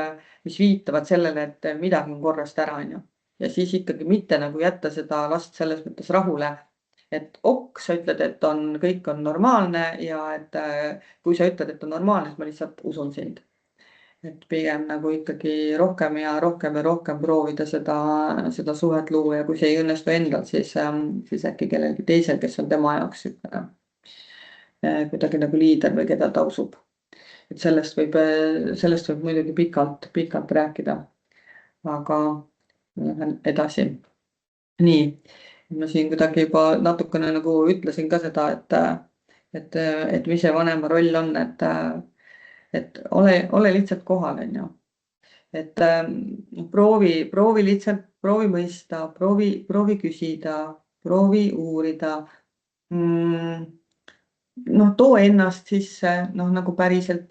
viitavad sellele, et midagi on korrast ära, on ju. Ja siis ikkagi mitte nagu jätta seda last selles mõttes rahule, et sa ütled, et kõik on normaalne ja et kui sa ütled, et on normaalne, siis ma lihtsalt usun sind. Et pigem nagu ikkagi rohkem ja rohkem proovida seda suhet luua ja kui see ei õnnestu endal, siis äkki kellelgi teisel, kes on tema jaoks kuidagi nagu liider või keda ta usub. Et sellest võib muidugi pikalt rääkida, aga lähen edasi. Nii, ma siin kuidagi juba natukene nagu ütlesin ka seda, et mis see vanema roll on, et ole lihtsalt kohal, on ju. Et proovi lihtsalt, proovi mõista, proovi küsida, proovi uurida. Noh, too ennast sisse, noh, nagu päriselt,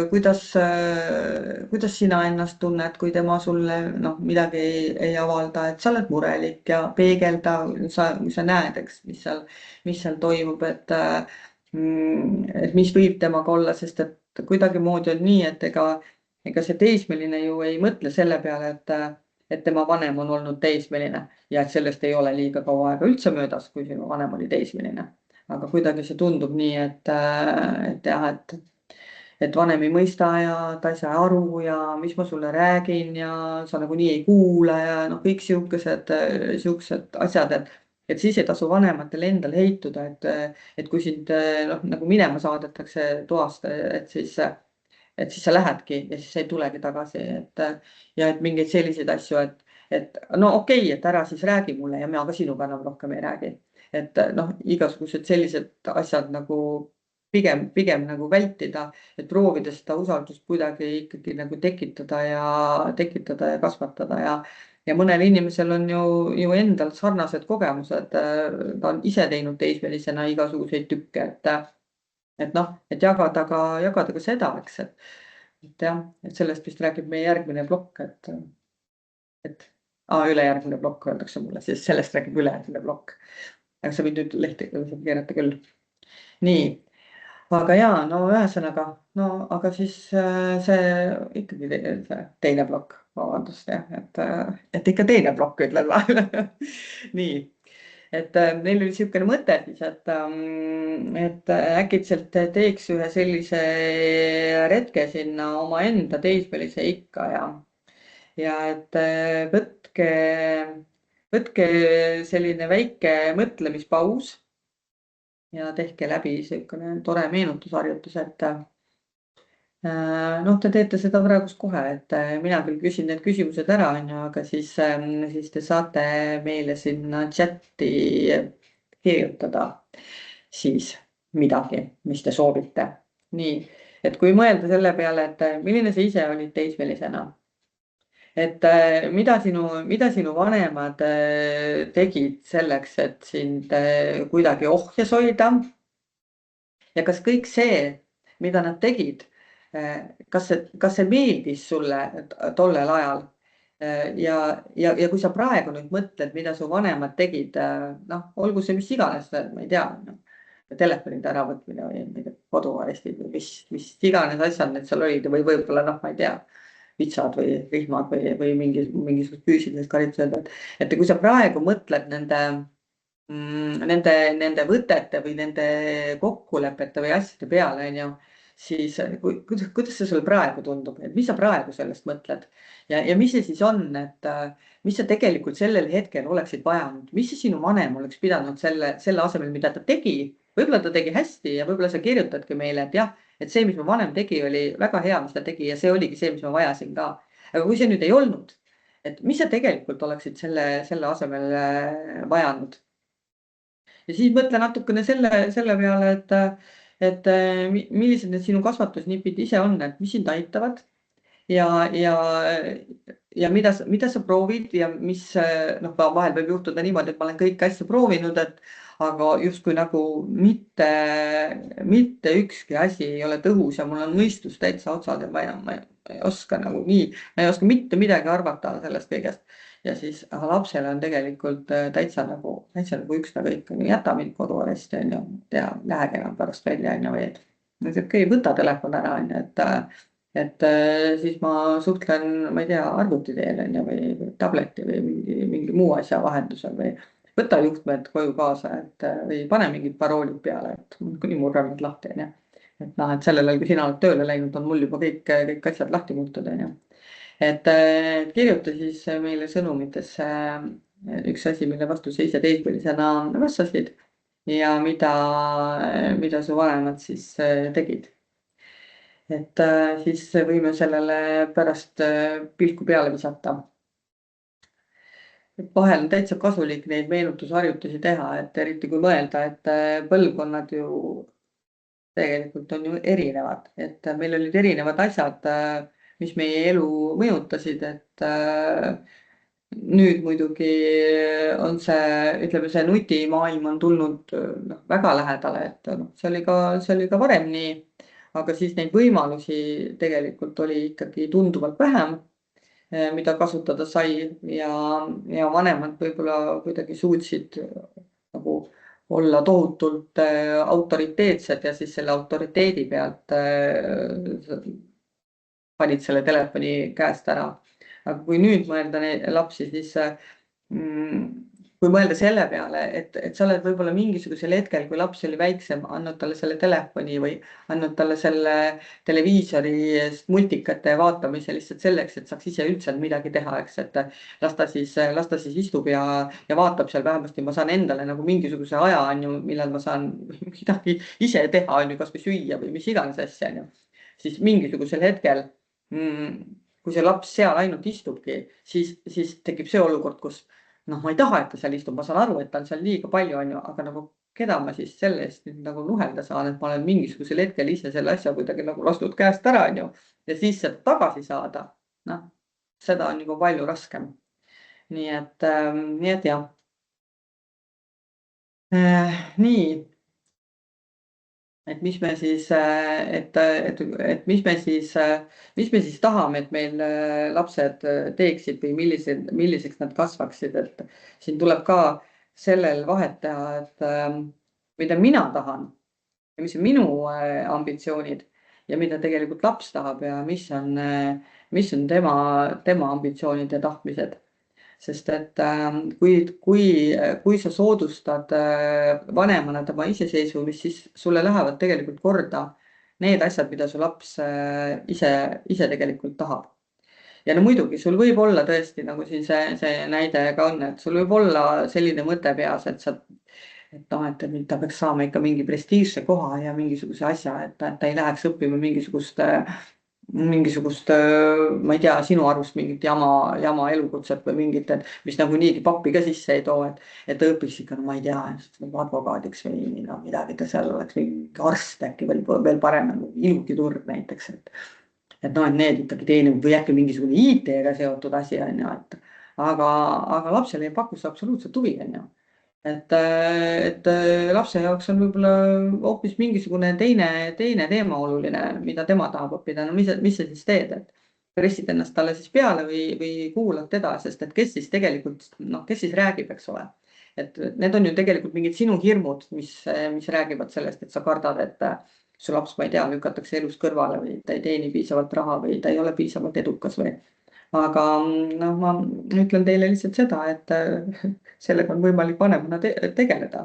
kuidas sina ennast tunned, kui tema sulle noh, midagi ei avalda, et sa oled murelik ja peegelda, kui sa näed, eks, mis seal toimub, et mis võib temaga olla, sest et kuidagimoodi on nii, et ega see teismeline ju ei mõtle selle peale, et tema vanem on olnud teismeline ja et sellest ei ole liiga kaua aega üldse möödas, kui sinu vanem oli teismeline. Aga kuidagi see tundub nii, et jah, et vanem ei mõista ja ta ei saa aru ja mis ma sulle räägin ja sa nagunii ei kuula ja noh, kõik siuksed asjad, et siis ei tasu vanematel endal heituda, et kui sind noh, nagu minema saadetakse toast, et siis sa lähedki ja siis sa ei tulegi tagasi, ja et mingeid selliseid asju, et no okei, et ära siis räägi mulle ja mina ka sinuga enam rohkem ei räägi. Et noh, igasugused sellised asjad nagu pigem nagu vältida, et proovida seda usaldust kuidagi ikkagi nagu tekitada ja kasvatada ja mõnel inimesel on ju endal sarnased kogemused. Ta on ise teinud teismelisena igasuguseid tükke, et noh, et jagada ka seda, eks, et jah, et sellest vist räägib meie järgmine plokk, ülejärgmine plokk öeldakse mulle, siis sellest räägib ülejärgmine plokk. Aga sa võid nüüd lehti keerata küll. Nii, aga ja, no ühesõnaga, no aga siis see ikkagi see teine plokk, vabandust jah, et ikka teine plokk ütlen ma. Nii, et neil oli niisugune mõte siis, et äkitselt teeks ühe sellise retke sinna omaenda teismelise ikka ja et võtke selline väike mõtlemispaus ja tehke läbi niisugune tore meenutusharjutus, et noh, te teete seda praegust kohe, et mina küll küsin need küsimused ära, on ju, aga siis te saate meile sinna chati kirjutada siis midagi, mis te soovite. Nii, et kui mõelda selle peale, et milline sa ise olid teismelisena, et mida sinu vanemad tegid selleks, et sind kuidagi ohjes hoida ja kas kõik see, mida nad tegid, kas see meeldis sulle tollel ajal? Ja kui sa praegu nüüd mõtled, mida su vanemad tegid, noh, olgu see mis iganes, ma ei tea, telefonide äravõtmine või mingid koduarestid või mis iganes asjad need seal olid või võib-olla noh, ma ei tea, vitsad või rihmad või mingisugused füüsilised karistused, et kui sa praegu mõtled nende võtete või nende kokkulepete või asjade peale, on ju, siis kuidas see sulle praegu tundub, et mis sa praegu sellest mõtled ja mis see siis on, et mis sa tegelikult sellel hetkel oleksid vajanud, mis see sinu vanem oleks pidanud selle asemel, mida ta tegi, võib-olla ta tegi hästi ja võib-olla sa kirjutadki meile, et jah, et see, mis mu vanem tegi, oli väga hea, mis ta tegi ja see oligi see, mis ma vajasin ka. Aga kui see nüüd ei olnud, et mis sa tegelikult oleksid selle asemel vajanud? Ja siis mõtle natukene selle peale, et millised need sinu kasvatusnipid ise on, et mis sind aitavad ja, ja, ja mida sa proovid ja mis noh, vahel võib juhtuda niimoodi, et ma olen kõiki asju proovinud, aga justkui nagu mitte ükski asi ei ole tõhus ja mul on mõistus täitsa otsas ja ma ei oska nagu nii, ma ei oska mitte midagi arvata sellest kõigest. Ja siis lapsele on tegelikult täitsa nagu ükskõik, jäta mind koduaresti, on ju, tea, lähege enam pärast välja, on ju, või okei, võta telefon ära, on ju, et siis ma suhtlen, ma ei tea, arvuti teel, on ju, või tableti või mingi muu asja vahendusel või võta juhtmed koju kaasa, või pane mingid paroolid peale, et kuni mu arvuti lahti, on ju. Et noh, et sellel ajal, kui sina oled tööle läinud, on mul juba kõik asjad lahti muutunud, on ju. Et kirjuta siis meile sõnumitesse üks asi, mille vastu sa ise teismelisena vastasid ja mida su vanemad siis tegid. et siis võime sellele pärast pilku peale visata. Et vahel on täitsa kasulik neid meenutusharjutusi teha, et eriti kui mõelda, et põlvkonnad ju tegelikult on ju erinevad, et meil olid erinevad asjad, mis meie elu mõjutasid, et nüüd muidugi on see, ütleme, see nutimaailm on tulnud väga lähedale, et see oli ka varem nii, aga siis neid võimalusi tegelikult oli ikkagi tunduvalt vähem, mida kasutada sai ja vanemad võib-olla kuidagi suutsid nagu olla tohutult autoriteetsed ja siis selle autoriteedi pealt panid selle telefoni käest ära. Aga kui nüüd mõelda lapsi, siis kui mõelda selle peale, et sa oled võib-olla mingisugusel hetkel, kui laps oli väiksem, andnud talle selle telefoni või andnud talle selle televiisori multikate vaatamise lihtsalt selleks, et saaks ise üldse midagi teha, eks, et las ta siis istub ja vaatab seal, vähemasti ma saan endale nagu mingisuguse aja, on ju, millal ma saan midagi ise teha, on ju, kas või süüa või mis iganes asja, on ju. Siis mingisugusel hetkel kui see laps seal ainult istubki, siis tekib see olukord, kus ma ei taha, et ta seal istub, ma saan aru, et ta on seal liiga palju, on ju, aga nagu keda ma siis selle eest nüüd nagu nuhelda saan, et ma olen mingisugusel hetkel ise selle asja kuidagi nagu lastud käest ära, on ju, ja siis seda tagasi saada, seda on nagu palju raskem. Nii et jah. Nii. Et mis me siis, mis me siis tahame, et meil lapsed teeksid või milliseks nad kasvaksid, et siin tuleb ka sellel vahet teha, et mida mina tahan ja mis on minu ambitsioonid ja mida tegelikult laps tahab ja mis on tema ambitsioonid ja tahtmised. Sest et kui sa soodustad vanemana tema iseseisvumist, siis sulle lähevad tegelikult korda need asjad, mida su laps ise tegelikult tahab. Ja no muidugi, sul võib olla tõesti, nagu siin see näide ka on, et sul võib olla selline mõte peas, et ta peaks saama ikka mingi prestiižse koha ja mingisuguse asja, et ta ei läheks õppima mingisugust, ma ei tea, sinu arust mingit jama elukutset või mingit, mis nagu niigi pappi ka sisse ei too, et ta õpiks ikka, no ma ei tea, advokaadiks või midagi, ta seal oleks mingi arst äkki veel parem, ilutiturg näiteks, et need ikkagi teenivad või äkki mingisugune IT-ga seotud asi on ju, aga lapsele ei paku see absoluutselt huvi on ju. Et lapse jaoks on võib-olla hoopis mingisugune teine teema oluline, mida tema tahab õppida. No mis sa siis teed, et pressid ennast talle siis peale või kuulad teda, sest et kes siis tegelikult, kes siis räägib, eks ole. Et need on ju tegelikult mingid sinu hirmud, mis räägivad sellest, et sa kardad, et su laps, ma ei tea, lükatakse elus kõrvale või ta ei teeni piisavalt raha või ta ei ole piisavalt edukas või. Aga ma ütlen teile lihtsalt seda, et sellega on võimalik vanemana tegeleda.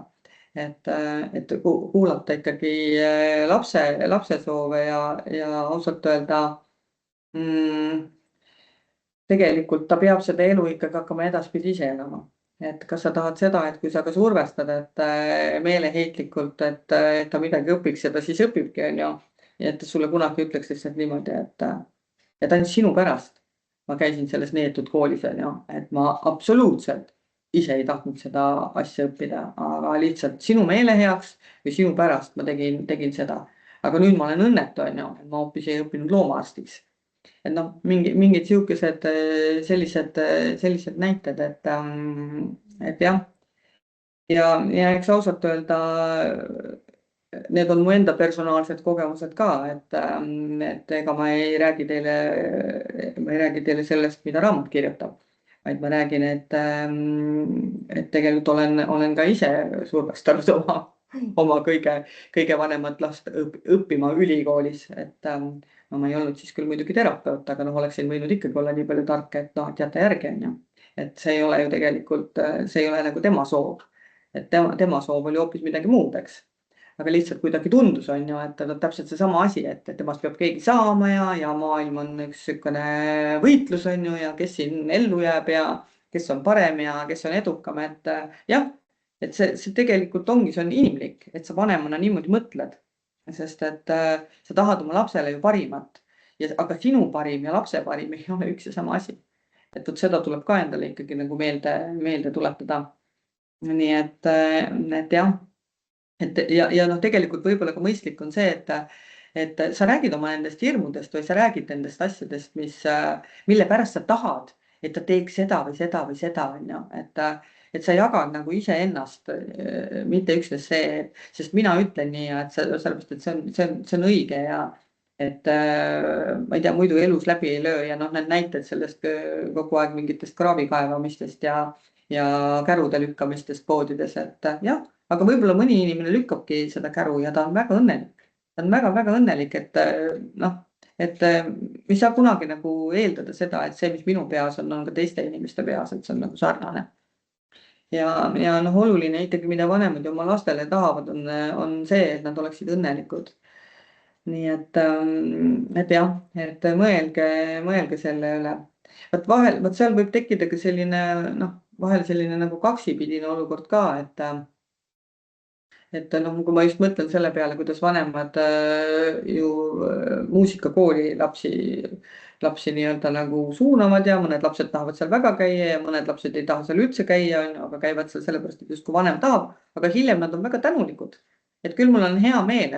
Et kuulata ikkagi lapse soove ja ausalt öelda, tegelikult ta peab seda elu ikkagi hakkama edaspidi ise elama. Et kas sa tahad seda, et kui sa ka survestad, et meeleheitlikult, et ta midagi õpiks ja ta siis õpibki, on ju. Ja et ta sulle kunagi ütleks lihtsalt niimoodi, et ainult sinu pärast ma käisin selles neetud koolis, on ju, et ma absoluutselt ise ei tahtnud seda asja õppida, aga lihtsalt sinu meele heaks või sinu pärast ma tegin seda. Aga nüüd ma olen õnnetu, on ju, et ma hoopis ei õppinud loomaarstiks. Et mingid siukesed sellised näited, et jah. Ja eks ausalt öelda, need on mu enda personaalsed kogemused ka, et ega ma ei räägi teile sellest, mida raamat kirjutab, vaid ma räägin, et tegelikult olen ka ise survestanud oma kõige vanemat last õppima ülikoolis, et ma ei olnud siis küll muidugi terapeut, aga oleksin võinud ikkagi olla nii palju tark, et jäta järgi on ju. Et see ei ole ju tegelikult, see ei ole nagu tema soov, et tema soov oli hoopis midagi muud, eks. Aga lihtsalt kuidagi tundus on ju, et täpselt seesama asi, et temast peab keegi saama ja maailm on üks niisugune võitlus on ju ja kes siin ellu jääb ja kes on parem ja kes on edukam, et jah, et see tegelikult ongi, see on inimlik, et sa vanemana niimoodi mõtled. sest et sa tahad oma lapsele ju parimat. Aga sinu parim ja lapse parim ei ole üks ja sama asi. Et vot seda tuleb ka endale ikkagi nagu meelde tuletada. Nii et jah, ja noh, tegelikult võib-olla ka mõistlik on see, et sa räägid oma nendest hirmudest või sa räägid nendest asjadest, mille pärast sa tahad, et ta teeks seda või seda või seda, on ju, et sa jagad nagu iseennast, mitte üksnes see, sest mina ütlen nii, et sellepärast, et see on õige ja et ma ei tea, muidu elus läbi ei löö ja noh, need näited sellest kogu aeg mingitest kraavi kaevamistest ja kärude lükkamistest poodides, et jah, aga võib-olla mõni inimene lükkabki seda käru ja ta on väga õnnelik. Ta on väga-väga õnnelik, et noh, et me ei saa kunagi nagu eeldada seda, et see, mis minu peas on ka teiste inimeste peas, et see on nagu sarnane. Ja noh, oluline ikkagi, mida vanemad oma lastele tahavad, on see, et nad oleksid õnnelikud. Nii et jah, et mõelge selle üle. Vot seal võib tekkida ka selline noh, vahel selline nagu kaksipidine olukord ka, et noh, kui ma just mõtlen selle peale, kuidas vanemad ju muusikakooli lapsi nii-öelda nagu suunavad ja mõned lapsed tahavad seal väga käia ja mõned lapsed ei taha seal üldse käia, on ju, aga käivad seal sellepärast, et justkui vanem tahab, aga hiljem nad on väga tänulikud. Et küll mul on hea meel,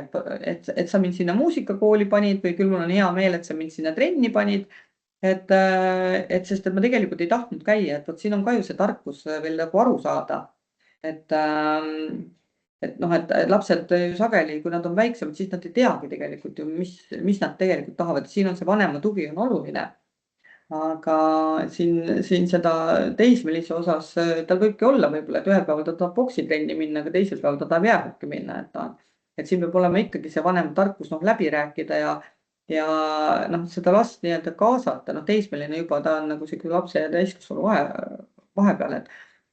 et sa mind sinna muusikakooli panid või küll mul on hea meel, et sa mind sinna trenni panid. Et sest, et ma tegelikult ei tahtnud käia, et vot siin on ka ju see tarkus veel nagu aru saada. Et noh, et lapsed sageli, kui nad on väiksemad, siis nad ei teagi tegelikult ju, mis nad tegelikult tahavad. Siin on see vanema tugi on oluline. Aga siin seda teismelise osas tal võibki olla võib-olla, et ühel päeval ta tahab boksitrenni minna, aga teisel päeval ta tahab jäähokki minna. Et siin peab olema ikkagi see vanem tarkus läbi rääkida ja noh, seda last nii-öelda kaasata. Noh, teismeline juba ta on nagu sihuke lapse ja täiskasvanu vahepeal,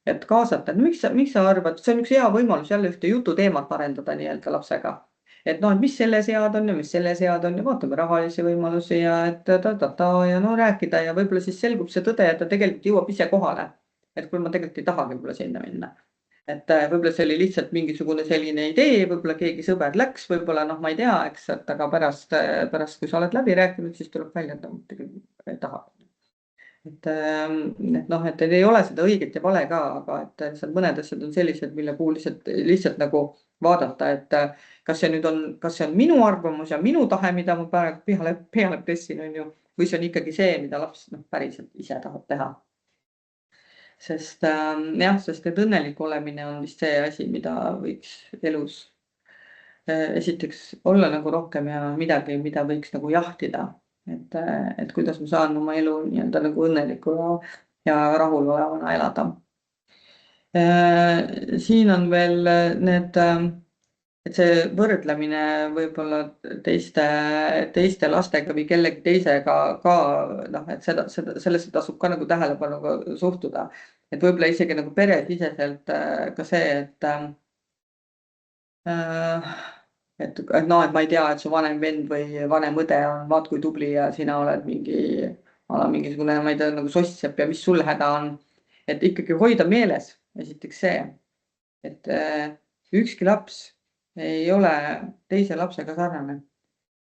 et kaasata, et miks sa arvad, see on üks hea võimalus jälle ühte jututeemat arendada nii-öelda lapsega. Et noh, et mis selles head on ja mis selles head on ja vaatame rahalisi võimalusi ja et ja no rääkida ja võib-olla siis selgub see tõde, et ta tegelikult jõuab ise kohale. Et kui ma tegelikult ei tahagi võib-olla sinna minna. Et võib-olla see oli lihtsalt mingisugune selline idee, võib-olla keegi sõber läks, võib-olla noh, ma ei tea, eks, et aga pärast, kui sa oled läbi rääkinud, siis tuleb välja, et ta tegelikult ei taha. Et noh, et ei ole seda õiget ja vale ka, aga et seal mõned asjad on sellised, mille puhul lihtsalt nagu vaadata, et kas see on minu arvamus ja minu tahe, mida ma praegu peale pressin, on ju, või see on ikkagi see, mida laps päriselt ise tahab teha. Sest et õnnelik olemine on vist see asi, mida võiks elus esiteks olla nagu rohkem ja midagi, mida võiks nagu jahtida. Et kuidas ma saan oma elu nii-öelda nagu õnneliku ja rahulolevana elada. Siin on veel need, et see võrdlemine võib-olla teiste lastega või kellegi teisega ka noh, et sellesse tasub ka nagu tähelepanuga suhtuda. Et võib-olla isegi nagu peresiseselt ka see, et noh, et ma ei tea, et su vanem vend või vanem õde on, vaat kui tubli ja sina oled mingisugune, ma ei tea, nagu sosssepp ja mis sul häda on. Et ikkagi hoida meeles, esiteks see, et ükski laps ei ole teise lapsega sarnane.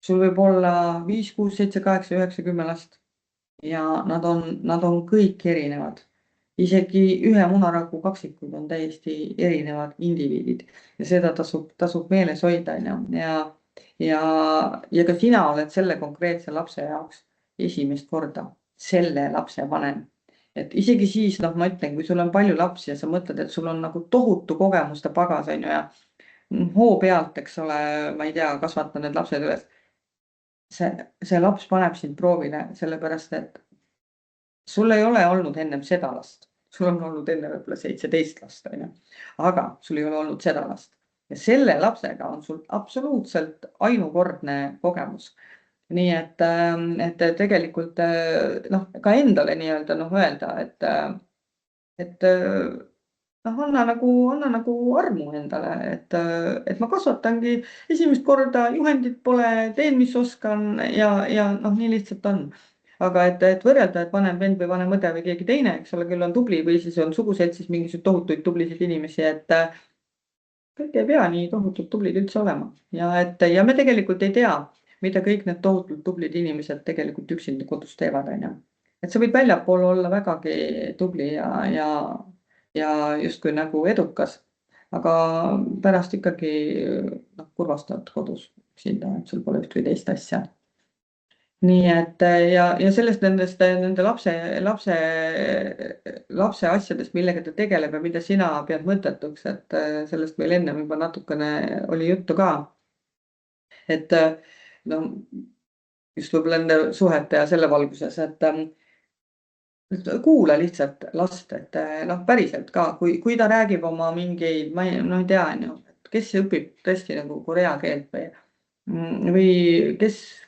Sul võib olla 5, 6, 7, 8, 9, 10 last ja nad on kõik erinevad. Isegi ühe munaraku kaksikud on täiesti erinevad indiviidid ja seda tasub meeles hoida, on ju. Ja ka sina oled selle konkreetse lapse jaoks esimest korda selle lapse vanem. Et isegi siis, noh, ma ütlen, kui sul on palju lapsi ja sa mõtled, et sul on nagu tohutu kogemuste pagas, on ju, ja hoo pealt, eks ole, ma ei tea, kasvata need lapsed üles. See laps paneb sind proovile, sellepärast et sul ei ole olnud ennem seda last. Sul on olnud enne võib-olla 17 last, on ju. Aga sul ei ole olnud seda last. Ja selle lapsega on sul absoluutselt ainukordne kogemus. Nii et tegelikult noh, ka endale nii-öelda noh öelda, et noh, anna nagu armu endale, et ma kasvatangi esimest korda, juhendit pole, teen, mis oskan ja noh, nii lihtsalt on. Aga et võrrelda, et vanem vend või vanem õde või keegi teine, eks ole, küll on tubli või siis on suguseltsis mingisuguseid tohutuid tublisid inimesi, kõik ei pea nii tohutult tublid üldse olema ja me tegelikult ei tea, mida kõik need tohutult tublid inimesed tegelikult üksinda kodus teevad, onju. Et sa võid väljapool olla vägagi tubli ja justkui nagu edukas, aga pärast ikkagi kurvastad kodus üksinda, et sul pole üht või teist asja. Nii et ja sellest nende lapse asjadest, millega ta tegeleb ja mida sina pead mõttetuks, et sellest meil ennem juba natukene oli juttu ka. Et no just võib-olla nende suhete ja selle valguses, et kuula lihtsalt last, et päriselt ka, kui ta räägib oma mingeid, ma ei tea, et kes õpib tõesti nagu korea keelt või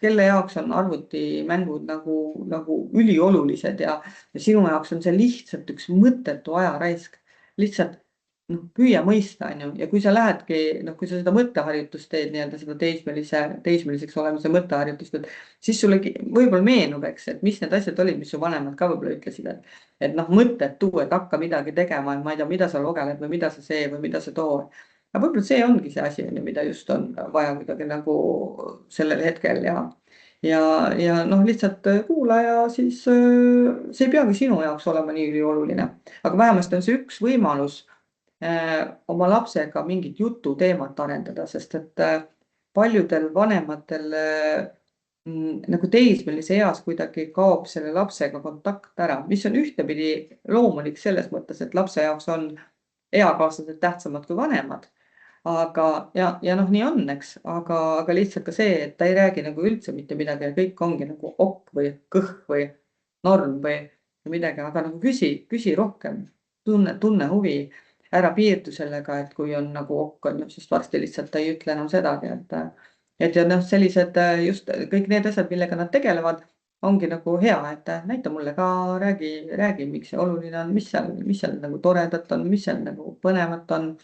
kelle jaoks on arvutimängud nagu üliolulised ja sinu jaoks on see lihtsalt üks mõttetu ajaraisk. Lihtsalt püüa mõista, onju. Ja kui sa lähedki, kui sa seda mõtteharjutust teed, nii-öelda seda teismeliseks olemise mõtteharjutust, et siis sulle võib-olla meenub, eks, et mis need asjad olid, mis su vanemad ka võib-olla ütlesid, et mõttetu, et hakka midagi tegema, et ma ei tea, mida sa logeled või mida sa see või mida sa too. Aga võib-olla see ongi see asi, mida just on vaja kuidagi nagu sellel hetkel ja lihtsalt kuula ja siis see ei peagi sinu jaoks olema nii ülioluline. Aga vähemasti on see üks võimalus oma lapsega mingit jututeemat arendada, sest et paljudel vanematel nagu teismelise eas kuidagi kaob selle lapsega kontakt ära, mis on ühtepidi loomulik selles mõttes, et lapse jaoks on eakaaslased tähtsamad kui vanemad. Aga nii on, eks, aga lihtsalt ka see, et ta ei räägi nagu üldse mitte midagi ja kõik ongi nagu ok või kõh või norm või midagi, aga nagu küsi rohkem, tunne huvi, ära piirdu sellega, et kui on nagu ok on, siis varsti lihtsalt ei ütle enam sedagi, et sellised just kõik need asjad, millega nad tegelevad, ongi nagu hea, et näita mulle ka, räägi, miks see oluline on, mis seal nagu toredat on, mis seal nagu põnevat on.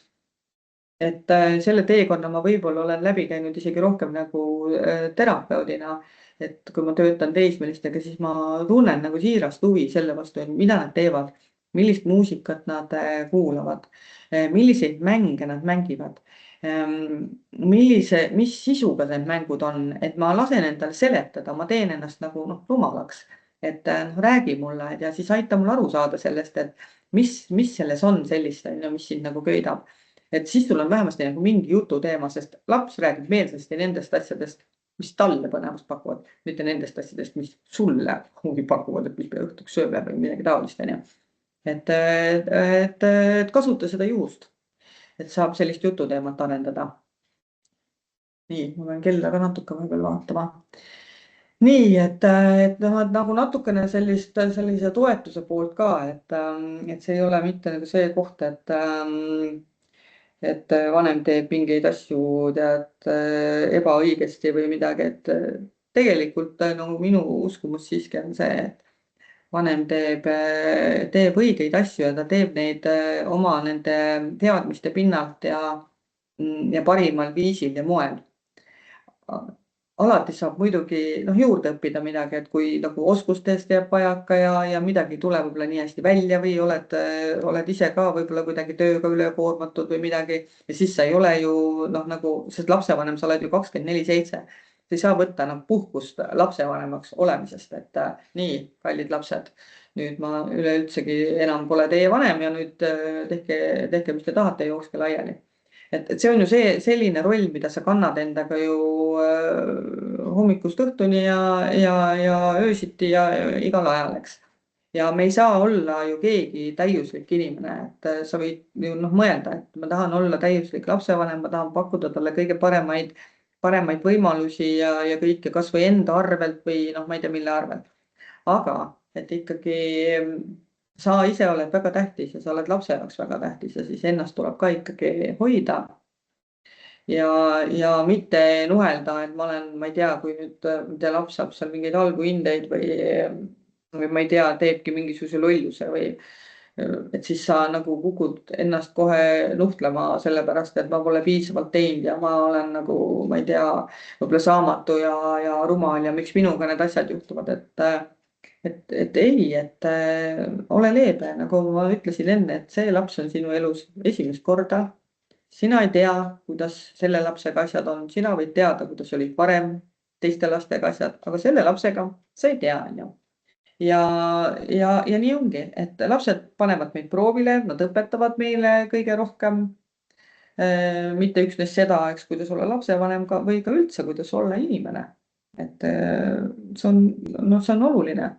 Et selle teekonna ma võib-olla olen läbi käinud isegi rohkem nagu terapeudina, et kui ma töötan teismelistega, siis ma tunnen nagu siirast huvi selle vastu, mida nad teevad, millist muusikat nad kuulavad, milliseid mänge nad mängivad, mis sisuga need mängud on, et ma lasen endal seletada, ma teen ennast nagu rumalaks, et räägi mulle ja siis aita mul aru saada sellest, et mis selles on sellist, mis sind nagu köidab. Et siis sul on vähemasti nagu mingi jututeema, sest laps räägib meelsasti nendest asjadest, mis talle põnevust pakuvad, mitte nendest asjadest, mis sulle huvi pakuvad, et mis me õhtuks sööme või midagi taolist, onju. Et kasuta seda juhust, et saab sellist jututeemat arendada. Nii, ma pean kella ka natuke vahepeal vaatama. Nii, et nagu natukene sellise toetuse poolt ka, et see ei ole mitte nagu see koht, et vanem teeb mingeid asju tead ebaõigesti või midagi, et tegelikult nagu minu uskumus siiski on see, et vanem teeb õigeid asju ja ta teeb neid oma nende teadmiste pinnalt ja parimal viisil ja moel. Alati saab muidugi juurde õppida midagi, et kui nagu oskustest jääb vajaka ja midagi ei tule võib-olla nii hästi välja või oled ise ka võib-olla kuidagi tööga ülekoormatud või midagi ja siis sa ei ole ju nagu, sest lapsevanem, sa oled ju 24/7. Sa ei saa võtta puhkust lapsevanemaks olemisest, et nii, kallid lapsed, nüüd ma üleüldsegi enam pole teie vanem ja nüüd tehke, mis te tahate, jookske laiali. Et see on ju selline roll, mida sa kannad endaga ju hommikust õhtuni ja öösiti ja igal ajal, eks. Ja me ei saa olla ju keegi täiuslik inimene, et sa võid ju mõelda, et ma tahan olla täiuslik lapsevanem, ma tahan pakkuda talle kõige paremaid võimalusi ja kõike kas või enda arvelt või ma ei tea, mille arvelt. Aga et ikkagi sa ise oled väga tähtis ja sa oled lapse jaoks väga tähtis ja siis ennast tuleb ka ikkagi hoida. Ja mitte nuhelda, et ma ei tea, kui nüüd laps saab seal mingeid halbu hindeid või ma ei tea, teebki mingisuguse lolluse või et siis sa nagu kukud ennast kohe nuhtlema sellepärast, et ma pole piisavalt teinud ja ma olen nagu, ma ei tea, võib-olla saamatu ja rumal ja miks minuga need asjad juhtuvad, et ei, ole leebe, nagu ma ütlesin enne, et see laps on sinu elus esimest korda. sina ei tea, kuidas selle lapsega asjad on, sina võid teada, kuidas olid varem teiste lastega asjad, aga selle lapsega sa ei tea, on ju. Ja nii ongi, et lapsed panevad meid proovile, nad õpetavad meile kõige rohkem. Mitte üksnes seda, eks, kuidas olla lapsevanem või ka üldse, kuidas olla inimene. Et see on oluline.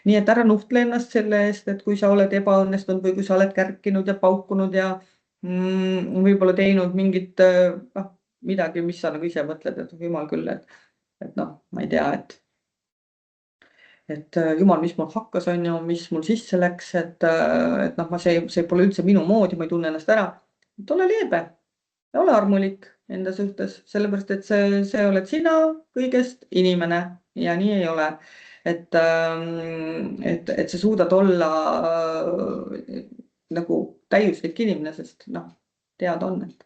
Nii et ära nuhtle ennast selle eest, et kui sa oled ebaõnnestunud või kui sa oled kärkinud ja paukunud ja võib-olla teinud mingit midagi, mis sa nagu ise mõtled, et jumal küll, et ma ei tea, et jumal, mis mul hakkas, on ju, mis mul sisse läks, et see pole üldse minu moodi, ma ei tunne ennast ära. Ole leebe. Ole armulik enda suhtes, sellepärast, et see oled sina kõigest inimene ja nii ei ole. Et sa suudad olla nagu täiuslik inimene, sest teada on, et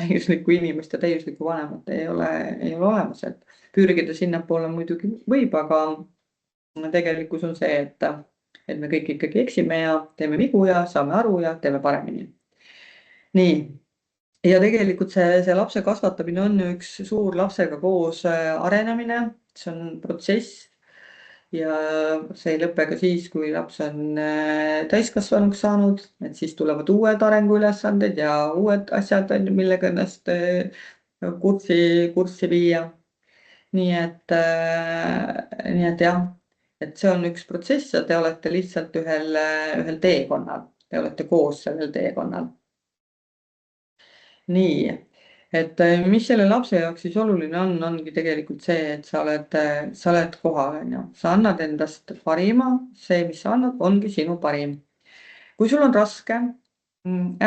täiuslikku inimest ja täiuslikku vanemat ei ole olemas, et pürgida sinnapoole muidugi võib, aga tegelikkus on see, et me kõik ikkagi eksime ja teeme vigu ja saame aru ja teeme paremini. Nii. Ja tegelikult see lapse kasvatamine on üks suur lapsega koos arenemine, see on protsess ja see ei lõpe ka siis, kui laps on täiskasvanuks saanud, et siis tulevad uued arenguülesanded ja uued asjad, millega ennast kurssi viia. Nii et jah, et see on üks protsess ja te olete lihtsalt ühel teekonnal, te olete koos sellel teekonnal. Nii, et mis selle lapse jaoks siis oluline ongi tegelikult see, et sa oled kohal, on ju. Sa annad endast parima, see, mis sa annad, ongi sinu parim. Kui sul on raske,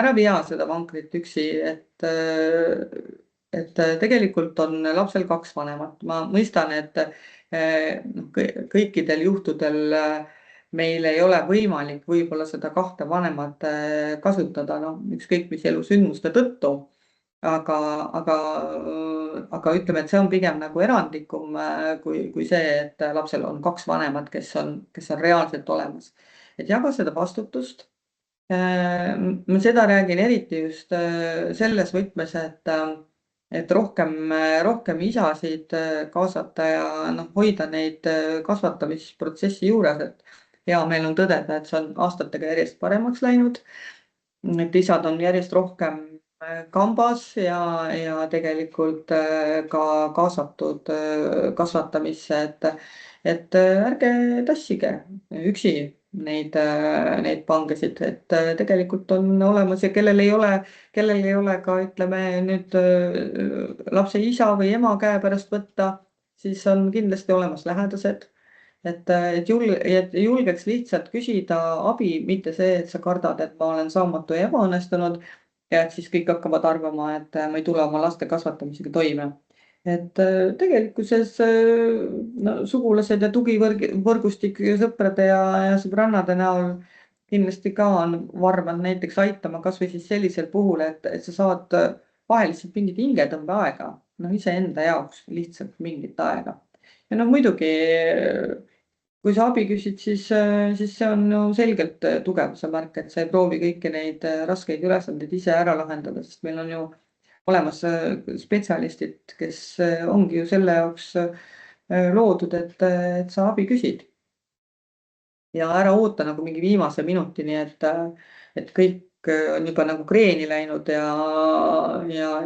ära vea seda vankrit üksi, et tegelikult on lapsel 2 vanemat. Ma mõistan, et kõikidel juhtudel meil ei ole võimalik võib-olla seda 2 vanemat kasutada, ükskõik mis elusündmuste tõttu. Aga ütleme, et see on pigem nagu erandlikum kui see, et lapsel on 2 vanemat, kes on reaalselt olemas. Et jaga seda vastutust. Ma seda räägin eriti just selles võtmes, et rohkem isasid kaasata ja hoida neid kasvatamisprotsessi juures, et hea meel on tõdeda, et see on aastatega järjest paremaks läinud. Et isad on järjest rohkem kambas ja tegelikult ka kaasatud kasvatamisse, et ärge tassige üksi neid pangesid, et tegelikult on olemas ja kellel ei ole ka, ütleme nüüd lapse isa või ema käe pärast võtta, siis on kindlasti olemas lähedased. Et julgeks lihtsalt küsida abi, mitte see, et sa kardad, et ma olen saamatu ja ebaõnnestunud ja et siis kõik hakkavad arvama, et ma ei tule oma laste kasvatamisega toime. Et tegelikkuses sugulased ja tugivõrgustik sõprade ja sõbrannade näol kindlasti ka on varmad näiteks aitama kas või siis sellisel puhul, et sa saad vahel lihtsalt mingit hingetõmbeaega, iseenda jaoks lihtsalt mingit aega. Ja muidugi, kui sa abi küsid, siis see on ju selgelt tugevuse märk, et sa ei proovi kõiki neid raskeid ülesandeid ise ära lahendada, sest meil on ju olemas spetsialistid, kes ongi ju selle jaoks loodud, et sa abi küsid. Ja ära oota nagu mingi viimase minutini, et kõik on juba nagu kreeni läinud ja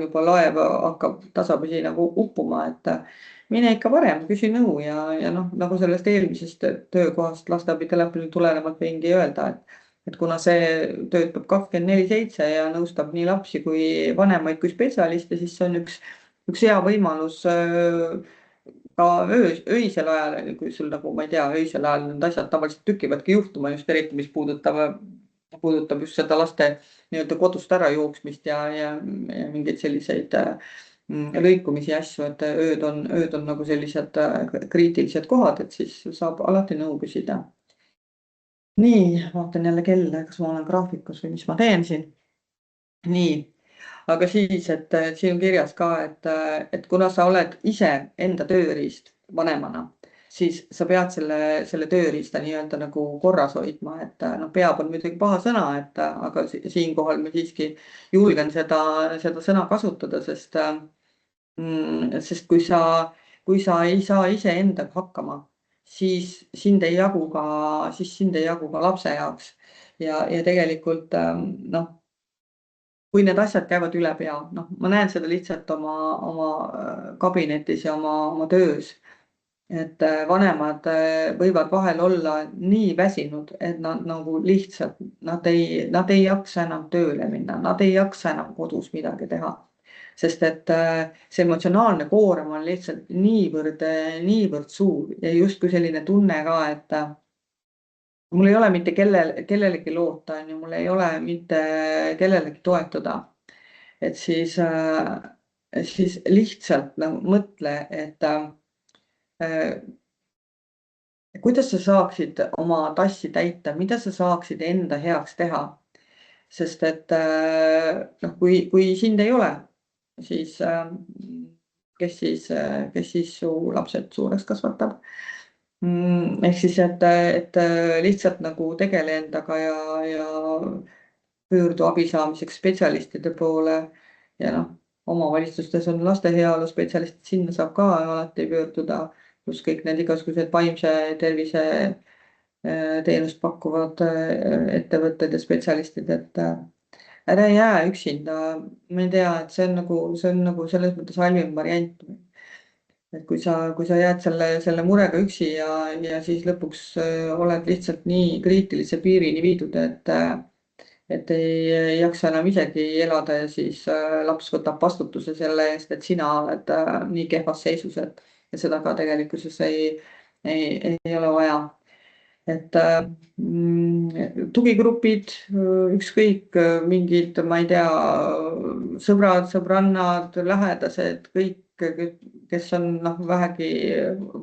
juba laev hakkab tasapisi nagu uppuma, et mine ikka varem, küsi nõu ja nagu sellest eelmisest töökohast lasteabitelefonil tulenevalt võingi öelda, et kuna see töötab 24/7 ja nõustab nii lapsi kui vanemaid kui spetsialiste, siis see on üks hea võimalus ka öisel ajal, kui sul nagu, ma ei tea, öisel ajal need asjad tavaliselt tükivadki juhtuma just eriti, mis puudutab just seda laste nii-öelda kodust ära jooksmist ja mingeid selliseid lõikumisi ja asju, et ööd on nagu sellised kriitilised kohad, et siis saab alati nõu küsida. Nii, vaatan jälle kella, kas ma olen graafikus või mis ma teen siin. Nii, aga siis, et siin on kirjas ka, et kuna sa oled ise enda tööriist vanemana, siis sa pead selle tööriista nii-öelda nagu korras hoidma, et noh, peab on muidugi paha sõna, aga siinkohal ma siiski julgen seda sõna kasutada, sest kui sa ei saa iseendaga hakkama, siis sind ei jagu ka lapse jaoks ja tegelikult noh, kui need asjad käivad üle pea, noh, ma näen seda lihtsalt oma kabinetis ja oma töös, et vanemad võivad vahel olla nii väsinud, et nad nagu lihtsalt, nad ei jaksa enam tööle minna, nad ei jaksa enam kodus midagi teha. Sest et see emotsionaalne koorem on lihtsalt niivõrd suur ja justkui selline tunne ka, et mul ei ole mitte kellelegi loota, on ju, mul ei ole mitte kellelegi toetuda. Et siis lihtsalt nagu mõtle, et kuidas sa saaksid oma tassi täita, mida sa saaksid enda heaks teha. Sest et noh, kui sind ei ole, siis kes siis su lapsed suureks kasvatab. Ehk siis, et lihtsalt nagu tegele endaga ja pöördu abi saamiseks spetsialistide poole ja noh, omavalitsustes on laste heaolu spetsialistid, sinna saab ka alati pöörduda, pluss kõik need igasugused vaimse tervise teenust pakkuvad ettevõtted ja spetsialistid, et ära jää üksinda. Ma ei tea, et see on nagu selles mõttes halvim variant. Et kui sa jääd selle murega üksi ja siis lõpuks oled lihtsalt nii kriitilise piirini viidud, et ei jaksa enam isegi elada ja siis laps võtab vastutuse selle eest, et sina oled nii kehvas seisus, et seda ka tegelikkuses ei ole vaja. Et tugigrupid, ükskõik mingid, ma ei tea, sõbrad, sõbrannad, lähedased, kõik, kes on noh, vähegi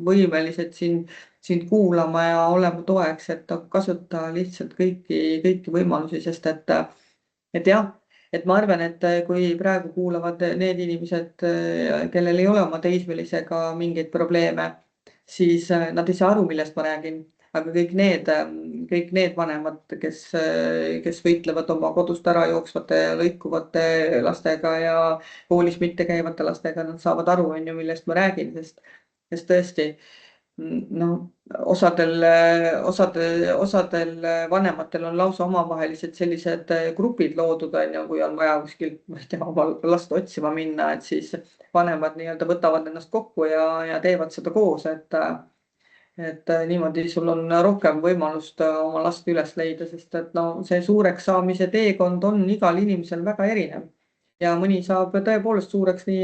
võimelised sind kuulama ja olema toeks, et kasuta lihtsalt kõiki võimalusi, sest et jah, et ma arvan, et kui praegu kuulavad need inimesed, kellel ei ole oma teismelisega mingeid probleeme, siis nad ei saa aru, millest ma räägin. Aga kõik need vanemad, kes võitlevad oma kodust ära jooksvate ja lõikuvate lastega ja koolis mitte käivate lastega, nad saavad aru, on ju, millest ma räägin, sest tõesti, noh, osadel vanematel on lausa omavahelised sellised grupid loodud, on ju, kui on vaja kuskilt, ma ei tea, oma last otsima minna, et siis vanemad nii-öelda võtavad ennast kokku ja teevad seda koos, et niimoodi sul on rohkem võimalust oma last üles leida, sest et no see suureks saamise teekond on igal inimesel väga erinev. Ja mõni saab tõepoolest suureks nii,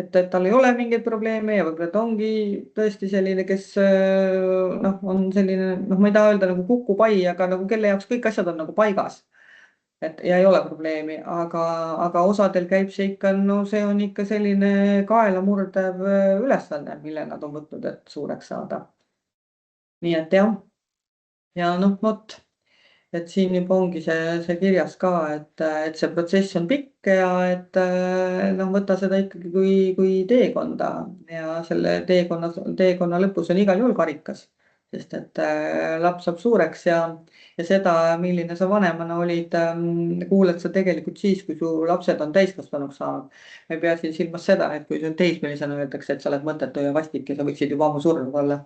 et tal ei ole mingeid probleeme ja võib-olla ta ongi tõesti selline, kes noh, on selline, noh, ma ei taha öelda nagu kukupai, aga nagu kelle jaoks kõik asjad on nagu paigas. Ja ei ole probleemi, aga osadel käib see ikka, no see on ikka selline kaelamurdev ülesanne, mille nad on võtnud, et suureks saada. Nii et jah, ja noh, vot, et siin juba ongi see kirjas ka, et see protsess on pikk ja et noh, võta seda ikkagi kui teekonda ja selle teekonna lõpus on igal juhul karikas. Sest et laps saab suureks ja seda, milline sa vanemana olid, kuuled sa tegelikult siis, kui su lapsed on täiskasvanuks saanud. Ma ei pea siin silmas seda, et kui sul teismelisena öeldakse, et sa oled mõttetu ja vastik ja sa võiksid juba ammu surnud olla.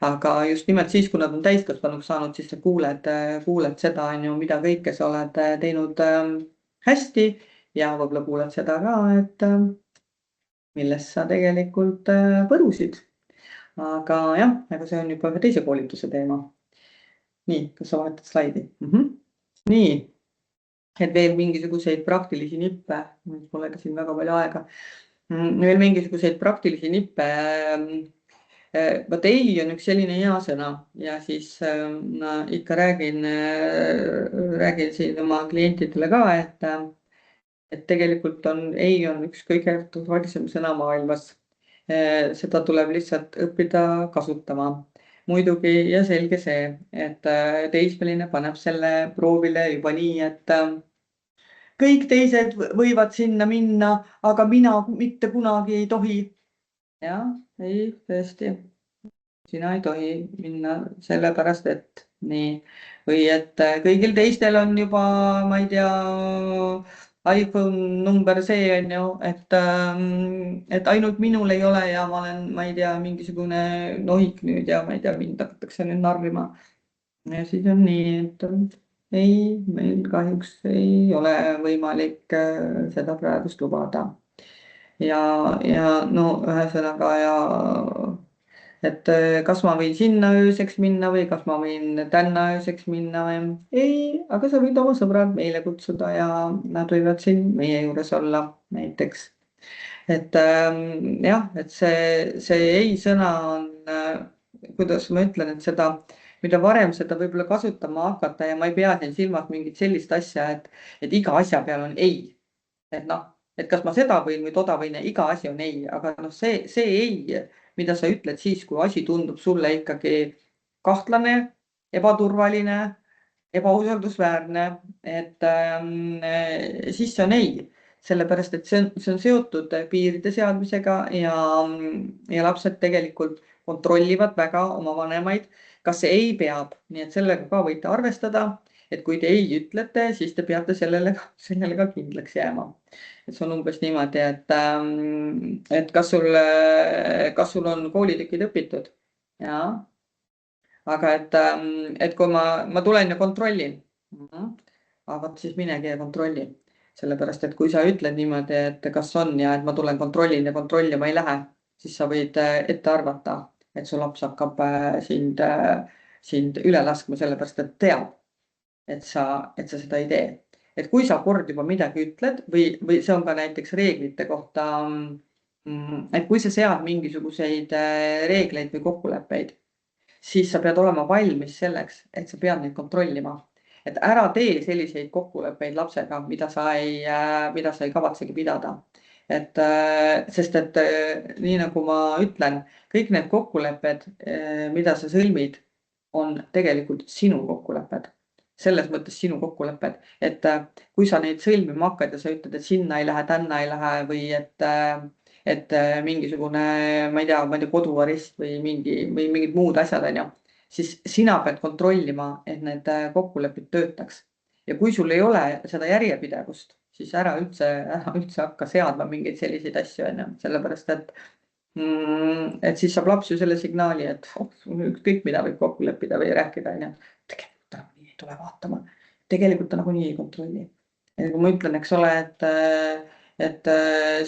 Aga just nimelt siis, kui nad on täiskasvanuks saanud, siis sa kuuled seda, on ju, mida kõike sa oled teinud hästi ja võib-olla kuuled seda ka, et millest sa tegelikult põrusid. Aga jah, aga see on juba ühe teise koolituse teema. Nii, kas sa vahetad slaidi? Nii, et veel mingisuguseid praktilisi nippe, pole ka siin väga palju aega, veel mingisuguseid praktilisi nippe. Vaat ei on üks selline hea sõna ja siis ma ikka räägin siin oma klientidele ka, et tegelikult ei on üks kõige turvalisem sõna maailmas. Seda tuleb lihtsalt õppida kasutama. Muidugi ja selge see, et teismeline paneb selle proovile juba nii, et kõik teised võivad sinna minna, aga mina mitte kunagi ei tohi. jah, ei, tõesti, sina ei tohi minna sellepärast, et nii, või et kõigil teistel on juba, ma ei tea, iPhone number see on ju, et ainult minul ei ole ja ma olen, ma ei tea, mingisugune nohik nüüd ja ma ei tea, mind hakatakse nüüd narrima. Ja siis on nii, et ei, meil kahjuks ei ole võimalik seda praegust lubada. Ja no ühesõnaga ja et kas ma võin sinna ööseks minna või kas ma võin tänna ööseks minna või ei, aga sa võid oma sõbrad meile kutsuda ja nad võivad siin meie juures olla näiteks. Et jah, et see ei sõna on, kuidas ma ütlen, et seda, mida varem seda võib-olla kasutama hakata ja ma ei pea siin silmas mingit sellist asja, et iga asja peal on ei. Et noh, et kas ma seda võin või toda võin ja iga asi on ei, aga noh, see ei, mida sa ütled siis, kui asi tundub sulle ikkagi kahtlane, ebaturvaline, ebausaldusväärne, et siis see on ei. Sellepärast, et see on seotud piiride seadmisega ja lapsed tegelikult kontrollivad väga oma vanemaid, kas see ei peab, nii et sellega ka võite arvestada, et kui te ei ütlete, siis te peate sellele ka kindlaks jääma. Et see on umbes niimoodi, et kas sul on koolitükid õpitud? Jaa. Aga et kui ma tulen ja kontrollin, aga vot siis minegi ja kontrolli. Sellepärast, et kui sa ütled niimoodi, et kas on ja et ma tulen kontrollin ja kontrollima ei lähe, siis sa võid ette arvata, et su laps hakkab sind üle laskma, sellepärast et teab, et sa seda ei tee. Et kui sa kord juba midagi ütled või see on ka näiteks reeglite kohta, et kui sa sead mingisuguseid reegleid või kokkuleppeid, siis sa pead olema valmis selleks, et sa pead neid kontrollima. Et ära tee selliseid kokkuleppeid lapsega, mida sa ei kavatsegi pidada. Sest et nii nagu ma ütlen, kõik need kokkulepped, mida sa sõlmid, on tegelikult sinu kokkulepped. Selles mõttes sinu kokkulepped, et kui sa neid sõlmima hakkad ja sa ütled, et sinna ei lähe, tänna ei lähe või et mingisugune, ma ei tea, koduarest või mingid muud asjad, on ju, siis sina pead kontrollima, et need kokkulepped töötaks. Ja kui sul ei ole seda järjepidevust, siis ära üldse hakka seadma mingeid selliseid asju, on ju, sellepärast et siis saab laps ju selle signaali, et ükskõik mida võib kokku leppida või rääkida, on ju. Tegelikult ta nagunii ei tule vaatama. Tegelikult ta nagunii ei kontrolli. Ja kui ma ütlen, eks ole, et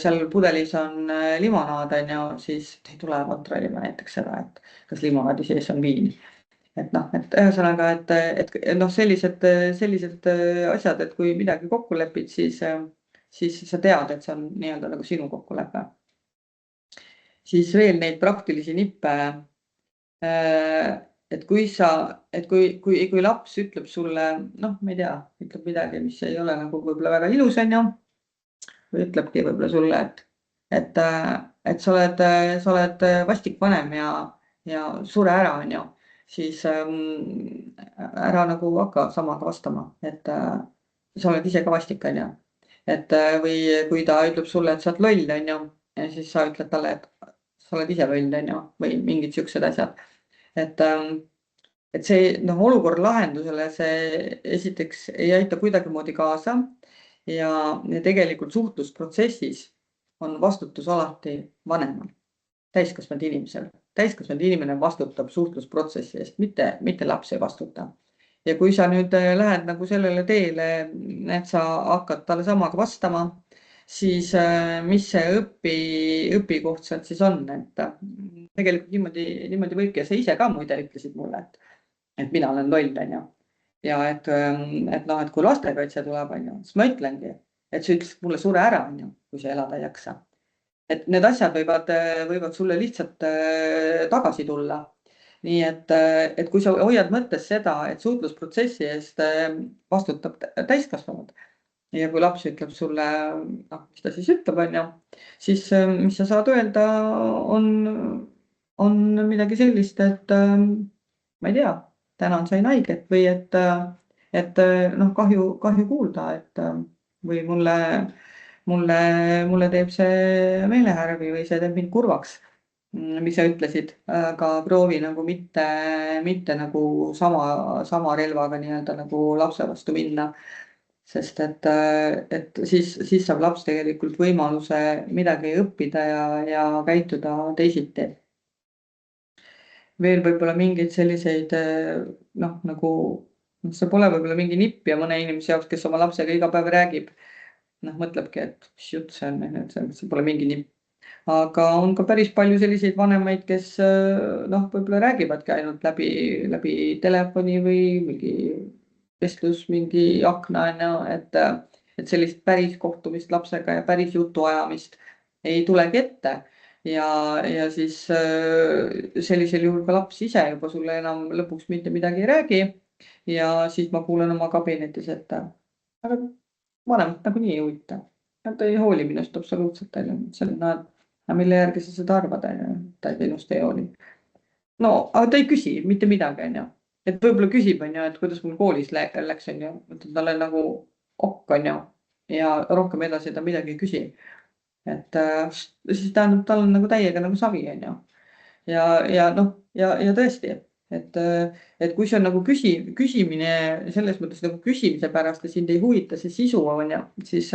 seal pudelis on limonaad, on ju, siis ta ei tule kontrollima näiteks seda, et kas limonaadi sees on viin. Et noh, et ühesõnaga, et noh, sellised asjad, et kui midagi kokku lepid, siis sa tead, et see on nii-öelda nagu sinu kokkulepe. Siis veel neid praktilisi nippe. Et kui laps ütleb sulle, noh, ma ei tea, ütleb midagi, mis ei ole nagu võib-olla väga ilus, on ju, või ütlebki võib-olla sulle, et sa oled vastik vanem ja sure ära, on ju, siis ära nagu hakka samaga vastama, et sa oled ise ka vastik, on ju. Et või kui ta ütleb sulle, et sa oled loll, on ju, ja siis sa ütled talle, et sa oled ise loll, on ju, või mingid siuksed asjad. Et see noh, olukorra lahendusele see esiteks ei aita kuidagimoodi kaasa ja tegelikult suhtlusprotsessis on vastutus alati vanemal, täiskasvanud inimesel. Täiskasvanud inimene vastutab suhtlusprotsessi eest, mitte laps ei vastuta. Ja kui sa nüüd lähed nagu sellele teele, et sa hakkad talle samaga vastama, siis mis see õpikoht sealt siis on, et tegelikult niimoodi võibki ja sa ise ka muide ütlesid mulle, et mina olen loll, on ju. Ja et noh, et kui lastekaitse tuleb, on ju, siis ma ütlengi, et sa ütlesid mulle sure ära, on ju, kui sa elada ei jaksa. Et need asjad võivad sulle lihtsalt tagasi tulla. Nii et kui sa hoiad mõttes seda, et suhtlusprotsessi eest vastutab täiskasvanud ja kui laps ütleb sulle, noh, mis ta siis ütleb, on ju, siis mis sa saad öelda, on midagi sellist, et ma ei tea, täna sain haiget või et noh, kahju kuulda, et või mulle teeb see meelehärmi või see teeb mind kurvaks. mis sa ütlesid, aga proovi nagu mitte nagu sama relvaga nii-öelda nagu lapse vastu minna. Sest et siis saab laps tegelikult võimaluse midagi õppida ja käituda teisiti. Veel võib-olla mingeid selliseid noh, nagu see pole võib-olla mingi nipp ja mõne inimese jaoks, kes oma lapsega iga päev räägib, noh, mõtlebki, et mis jutt see on, see pole mingi nipp. Aga on ka päris palju selliseid vanemaid, kes noh, võib-olla räägivadki ainult läbi telefoni või mingi vestlus, mingi akna on ju, et sellist päris kohtumist lapsega ja päris jutuajamist ei tulegi ette. Ja siis sellisel juhul ka laps ise juba sulle enam lõpuks mitte midagi ei räägi. Ja siis ma kuulen oma kabinetis, et aga vanemat nagunii ei huvita. Nad ei hooli minust absoluutselt, on ju. Selline, aga mille järgi sa seda arvad, on ju, ta minust ei hooli. No, aga ta ei küsi mitte midagi, on ju. Et võib-olla küsib, on ju, et kuidas mul koolis läks, on ju. Mõtlen talle nagu okk, on ju. Ja rohkem edasi ta midagi ei küsi. Et siis tähendab, tal on nagu täiega nagu savi, on ju. Ja noh, ja tõesti, et kui see on nagu küsimine selles mõttes nagu küsimise pärast ja sind ei huvita see sisu, on ju, siis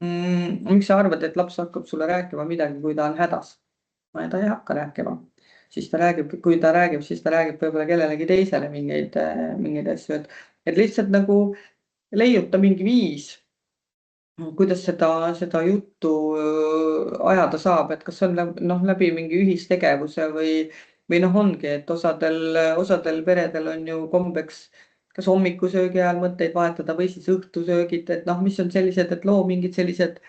miks sa arvad, et laps hakkab sulle rääkima midagi, kui ta on hädas? No ta ei hakka rääkima. Siis ta räägib, kui ta räägib, siis ta räägib võib-olla kellelegi teisele mingeid asju, et lihtsalt nagu leiuta mingi viis, kuidas seda juttu ajada saab, et kas on noh, läbi mingi ühistegevuse või noh, ongi, et osadel peredel on ju kombeks kas hommikusöögi ajal mõtteid vahetada või siis õhtusöögid, et noh, mis on sellised, et loo mingid sellised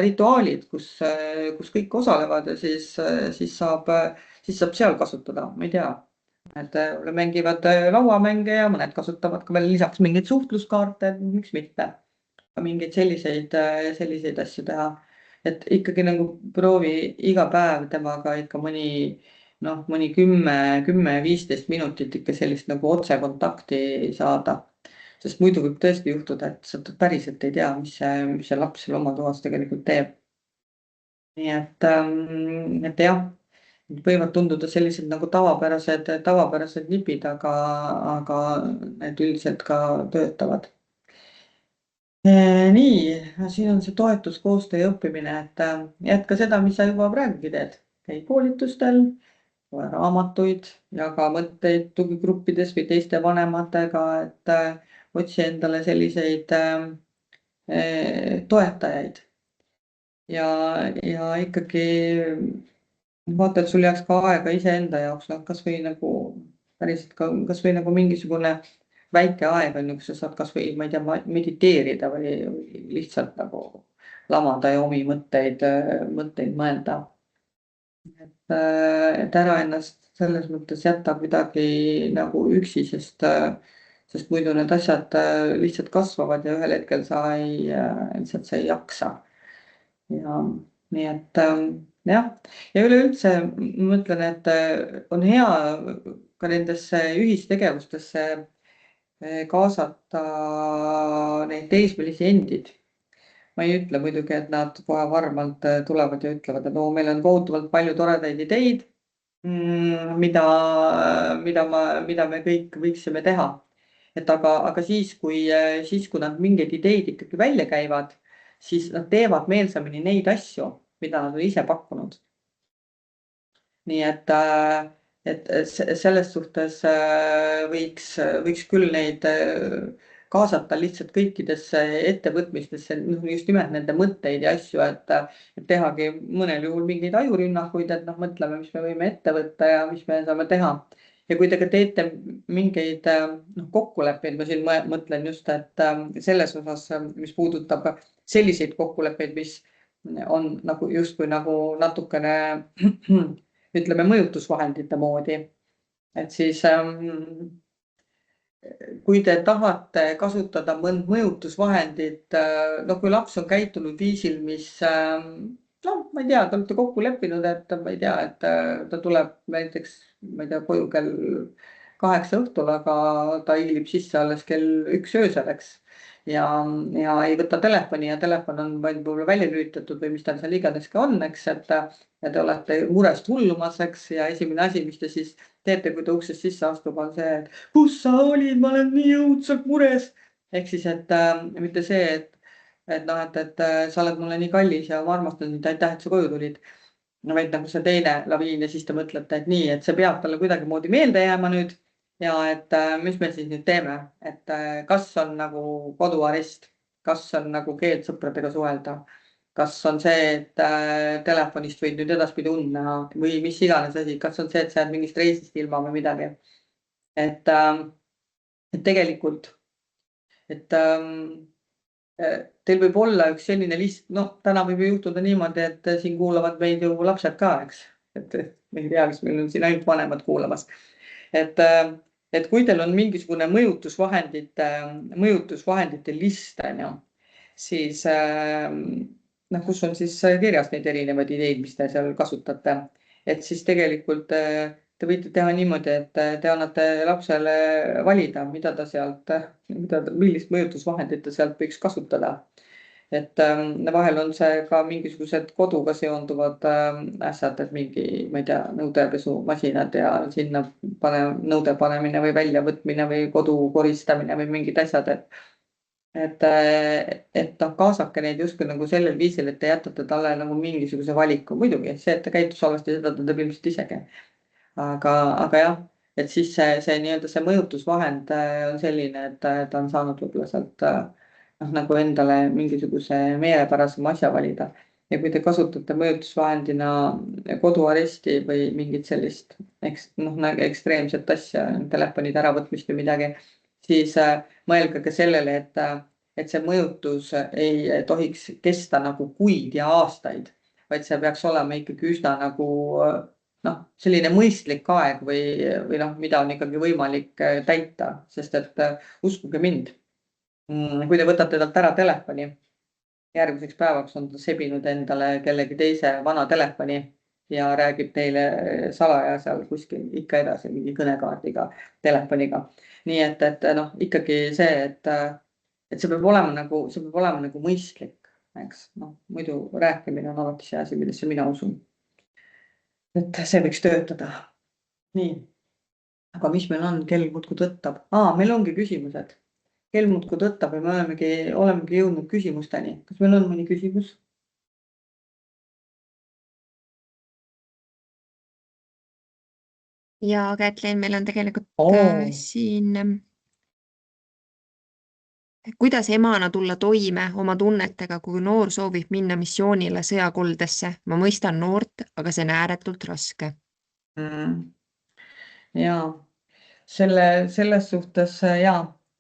rituaalid, kus kõik osalevad ja siis saab seal kasutada, ma ei tea. Et mängivad lauamänge ja mõned kasutavad ka veel lisaks mingeid suhtluskaarte, miks mitte mingeid selliseid asju teha. Et ikkagi nagu proovi iga päev temaga ikka mõni 10-15 minutit ikka sellist nagu otsekontakti saada. Sest muidu võib tõesti juhtuda, et sa päriselt ei tea, mis see laps seal oma toas tegelikult teeb. Nii et jah, võivad tunduda sellised nagu tavapärased nipid, aga need üldiselt ka töötavad. Nii, siin on see toetus, koostöö ja õppimine, et jätka seda, mis sa juba praegugi teed. Käi koolitustel, loe raamatuid, jaga mõtteid tugigruppides või teiste vanematega, et otsi endale selliseid toetajaid. Ja ikkagi vaata, et sul jääks ka aega iseenda jaoks, noh, kasvõi nagu päriselt ka kasvõi nagu mingisugune väike aeg on ju, kus sa saad kasvõi, ma ei tea, mediteerida või lihtsalt nagu lamada ja omi mõtteid mõelda. Et ära ennast selles mõttes jätta kuidagi nagu üksi, sest muidu need asjad lihtsalt kasvavad ja ühel hetkel lihtsalt sa ei jaksa. Ja nii et jah, ja üleüldse ma mõtlen, et on hea ka nendesse ühistegevustesse kaasata neid teismelisi endid. Ma ei ütle muidugi, et nad kohe varmalt tulevad ja ütlevad, et oo, meil on kohutavalt palju toredaid ideid, mida me kõik võiksime teha. Et aga siis, kui nad mingeid ideid ikkagi välja käivad, siis nad teevad meelsamini neid asju, mida nad on ise pakkunud. Nii et selles suhtes võiks küll neid kaasata lihtsalt kõikidesse ettevõtmistesse, just nimelt nende mõtteid ja asju, et tehagi mõnel juhul mingeid ajurünnakuid, et noh, mõtleme, mis me võime ette võtta ja mis me saame teha. Ja kui te ka teete mingeid kokkuleppeid, ma siin mõtlen just, et selles osas, mis puudutab selliseid kokkuleppeid, mis on nagu justkui nagu natukene ütleme mõjutusvahendite moodi, et siis kui te tahate kasutada mõnd mõjutusvahendit, no kui laps on käitunud viisil, mis noh, ma ei tea, te olete kokku leppinud, et ma ei tea, et ta tuleb näiteks, ma ei tea, koju kell 8 õhtul, aga ta hiilib sisse alles kell 1 öösel, eks. ja ei võta telefoni ja telefon on vaid võib-olla välja lülitatud või mis tal seal iganes ka on, eks, et ja te olete murest hullumas, eks, ja esimene asi, mis te siis teete, kui ta uksest sisse astub, on see, et kus sa olid, ma olen nii õudselt mures. Ehk siis, et mitte see, et noh, et sa oled mulle nii kallis ja ma armastan sind, aitäh, et sa koju tulid. No vaid nagu see teine laviin ja siis te mõtlete, et nii, et see peab talle kuidagimoodi meelde jääma nüüd ja et mis me siis nüüd teeme, et kas on nagu koduarest, kas on nagu keeld sõpradega suhelda, kas on see, et telefonist võid nüüd edaspidi und näha või mis iganes asi, kas on see, et sa jääd mingist reisist ilma või midagi. Et tegelikult, et teil võib olla üks selline list, noh, täna võib ju juhtuda niimoodi, et siin kuulavad meid ju lapsed ka, eks. Et me ei tea, kas meil on siin ainult vanemad kuulamas. Et kui teil on mingisugune mõjutusvahendite list, on ju, siis noh, kus on siis kirjas neid erinevaid ideid, mis te seal kasutate, et siis tegelikult te võite teha niimoodi, et te annate lapsele valida, mida ta sealt, millist mõjutusvahendit ta sealt võiks kasutada. Et vahel on see ka mingisugused koduga seonduvad asjad, et mingi, ma ei tea, nõudepesumasinad ja sinna nõude panemine või väljavõtmine või kodu koristamine või mingid asjad, et noh, kaasake neid justkui nagu sellel viisil, et te jätate talle nagu mingisuguse valiku. Muidugi see, et ta käitus halvasti, seda ta teeb ilmselt isegi. Aga jah, et siis see nii-öelda see mõjutusvahend on selline, et ta on saanud võib-olla sealt noh, nagu endale mingisuguse meelepärasema asja valida. Ja kui te kasutate mõjutusvahendina koduaresti või mingit sellist ekstreemset asja, telefonide äravõtmist või midagi, siis mõelge ka sellele, et see mõjutus ei tohiks kesta nagu kuid ja aastaid, vaid see peaks olema ikkagi üsna nagu noh, selline mõistlik aeg või noh, mida on ikkagi võimalik täita, sest et uskuge mind, kui te võtate talt ära telefoni, järgmiseks päevaks on ta sebinud endale kellegi teise vana telefoni ja räägib teile salaja seal kuskil ikka edasi mingi kõnekaardiga, telefoniga. Nii et noh, ikkagi see, et see peab olema nagu mõistlik, eks, noh, muidu rääkimine on alati see asi, millesse mina usun. Et see võiks töötada. Nii, aga mis meil on, kell muudkui tõttab. Meil ongi küsimused. Kell muudkui tõttab ja me olemegi jõudnud küsimusteni. Kas meil on mõni küsimus? Ja Kätlin, meil on tegelikult siin, kuidas emana tulla toime oma tunnetega, kui noor soovib minna missioonile sõjakoldesse? Ma mõistan noort, aga see on ääretult raske. Ja selles suhtes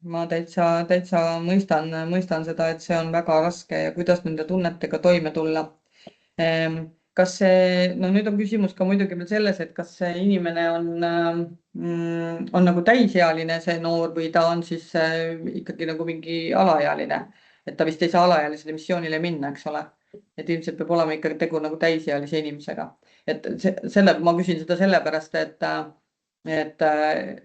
ma täitsa mõistan seda, et see on väga raske ja kuidas nende tunnetega toime tulla. Kas see, no nüüd on küsimus ka muidugi veel selles, et kas see inimene on nagu täisealine, see noor, või ta on siis ikkagi nagu mingi alaealine, et ta vist ei saa alaealisele missioonile minna, eks ole. Et ilmselt peab olema ikkagi tegu nagu täisealise inimesega. Et ma küsin seda sellepärast, et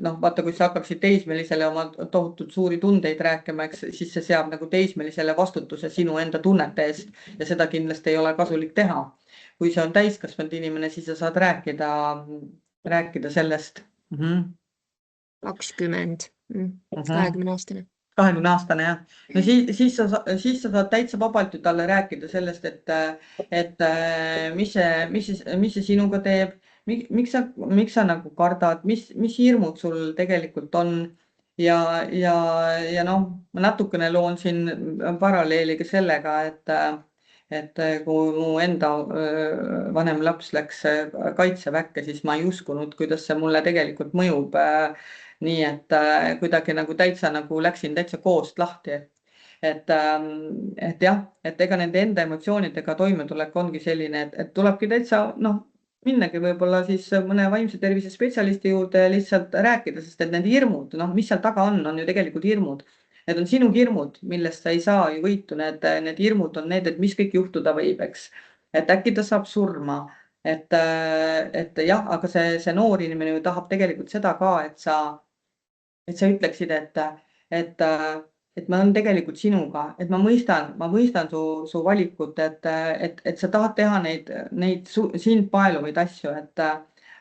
noh, vaata, kui sa hakkaksid teismelisele oma tohutult suuri tundeid rääkima, eks, siis see seab nagu teismelisele vastutuse sinu enda tunnete eest ja seda kindlasti ei ole kasulik teha. Kui see on täiskasvanud inimene, siis sa saad rääkida sellest. 20, 20-aastane. 20-aastane, jah. No siis sa saad täitsa vabalt ju talle rääkida sellest, et mis see sinuga teeb, miks sa nagu kardad, mis hirmud sul tegelikult on ja noh, ma natukene loon siin paralleeli ka sellega, et kui mu enda vanem laps läks kaitseväkke, siis ma ei uskunud, kuidas see mulle tegelikult mõjub. Nii et kuidagi nagu läksin täitsa koost lahti. Et jah, et ega nende enda emotsioonidega toimetulek ongi selline, et tulebki täitsa noh, minnagi võib-olla siis mõne vaimse tervise spetsialisti juurde ja lihtsalt rääkida, sest et need hirmud, noh, mis seal taga on ju tegelikult hirmud. Need on sinu hirmud, millest sa ei saa ju võitu, need hirmud on need, et mis kõik juhtuda võib, eks. Et äkki ta saab surma, et jah, aga see noor inimene ju tahab tegelikult seda ka, et sa ütleksid, et et ma olen tegelikult sinuga, et ma mõistan su valikut, et sa tahad teha neid sind paeluvaid asju,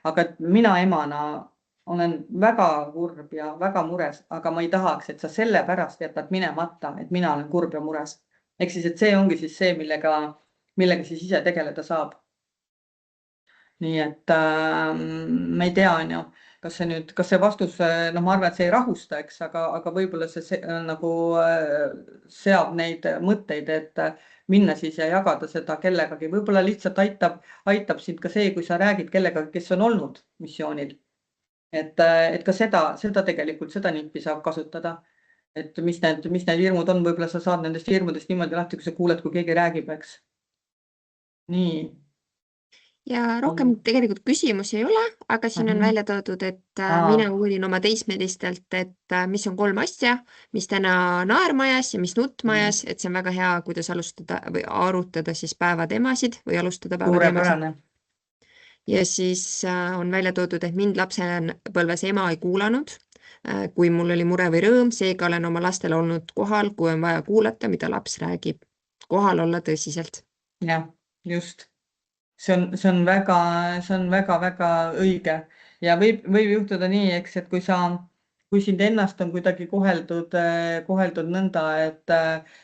aga et mina emana olen väga kurb ja väga mures, aga ma ei tahaks, et sa sellepärast jätad minemata, et mina olen kurb ja mures. Ehk siis, et see ongi siis see, millega siis ise tegeleda saab. Nii et ma ei tea, on ju, kas see vastus, noh, ma arvan, et see ei rahusta, eks, aga võib-olla see nagu seab neid mõtteid, et minna siis ja jagada seda kellegagi. Võib-olla lihtsalt aitab sind ka see, kui sa räägid kellegagi, kes on olnud missioonil. Et ka seda tegelikult, seda nippi saab kasutada. Et mis need hirmud on, võib-olla sa saad nendest hirmudest niimoodi lahti, kui sa kuuled, kui keegi räägib, eks. Nii. Ja rohkem tegelikult küsimusi ei ole, aga siin on välja toodud, et mina uurin oma teismelistelt, et mis on 3 asja, mis täna naermajas ja mis nutmajas, et see on väga hea, kuidas alustada või arutada siis päeva teemasid või alustada päeva teemasid. Suurepärane. Ja siis on välja toodud, et mind lapsepõlves ema ei kuulanud, kui mul oli mure või rõõm, seega olen oma lastele olnud kohal, kui on vaja kuulata, mida laps räägib. Kohal olla tõsiselt. Jah, just. See on väga-väga õige ja võib juhtuda nii, eks, et kui sind ennast on kuidagi koheldud nõnda, et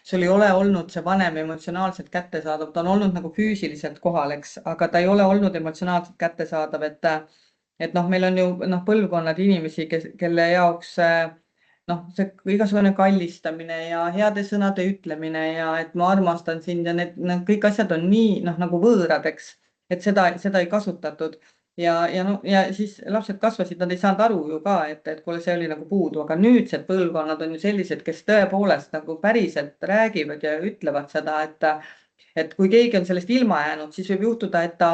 sul ei ole olnud see vanem emotsionaalselt kättesaadav, ta on olnud nagu füüsiliselt kohal, eks, aga ta ei ole olnud emotsionaalselt kättesaadav, et noh, meil on ju põlvkonnad inimesi, kelle jaoks see igasugune kallistamine ja heade sõnade ütlemine ja et ma armastan sind ja need kõik asjad on nii nagu võõrad, eks, et seda ei kasutatud ja siis lapsed kasvasid, nad ei saanud aru ju ka, et kuule, see oli nagu puudu, aga nüüdsed põlvkonnad on ju sellised, kes tõepoolest nagu päriselt räägivad ja ütlevad seda, et kui keegi on sellest ilma jäänud, siis võib juhtuda, et ta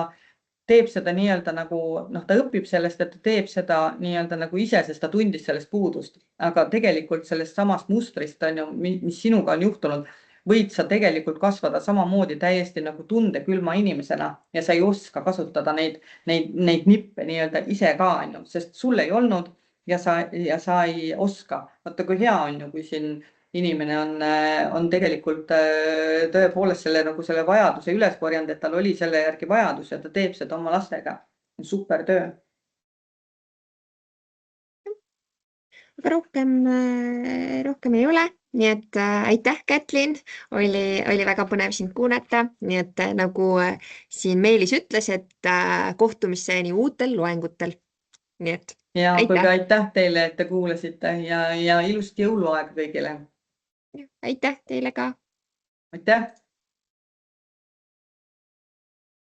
teeb seda nii-öelda nagu, ta õpib sellest, et ta teeb seda nii-öelda nagu ise, sest ta tundis sellest puudust. Aga tegelikult sellest samast mustrist on ju, mis sinuga on juhtunud, võid sa tegelikult kasvada samamoodi täiesti nagu tundekülma inimesena ja sa ei oska kasutada neid nippe nii-öelda ise ka, on ju, sest sul ei olnud ja sa ei oska. Vaata, kui hea on ju, kui siin inimene on tegelikult tõepoolest selle vajaduse üles korjanud, et tal oli selle järgi vajadus ja ta teeb seda oma lastega. Super töö. Aga rohkem ei ole. Nii et aitäh, Kätlin. Oli väga põnev sind kuulata. Nii et nagu siin Meelis ütles, et kohtumiseni uutel loengutel. Nii et ja aitäh teile, et te kuulasite ja ilusat jõuluaega kõigile. Aitäh teile ka. Aitäh.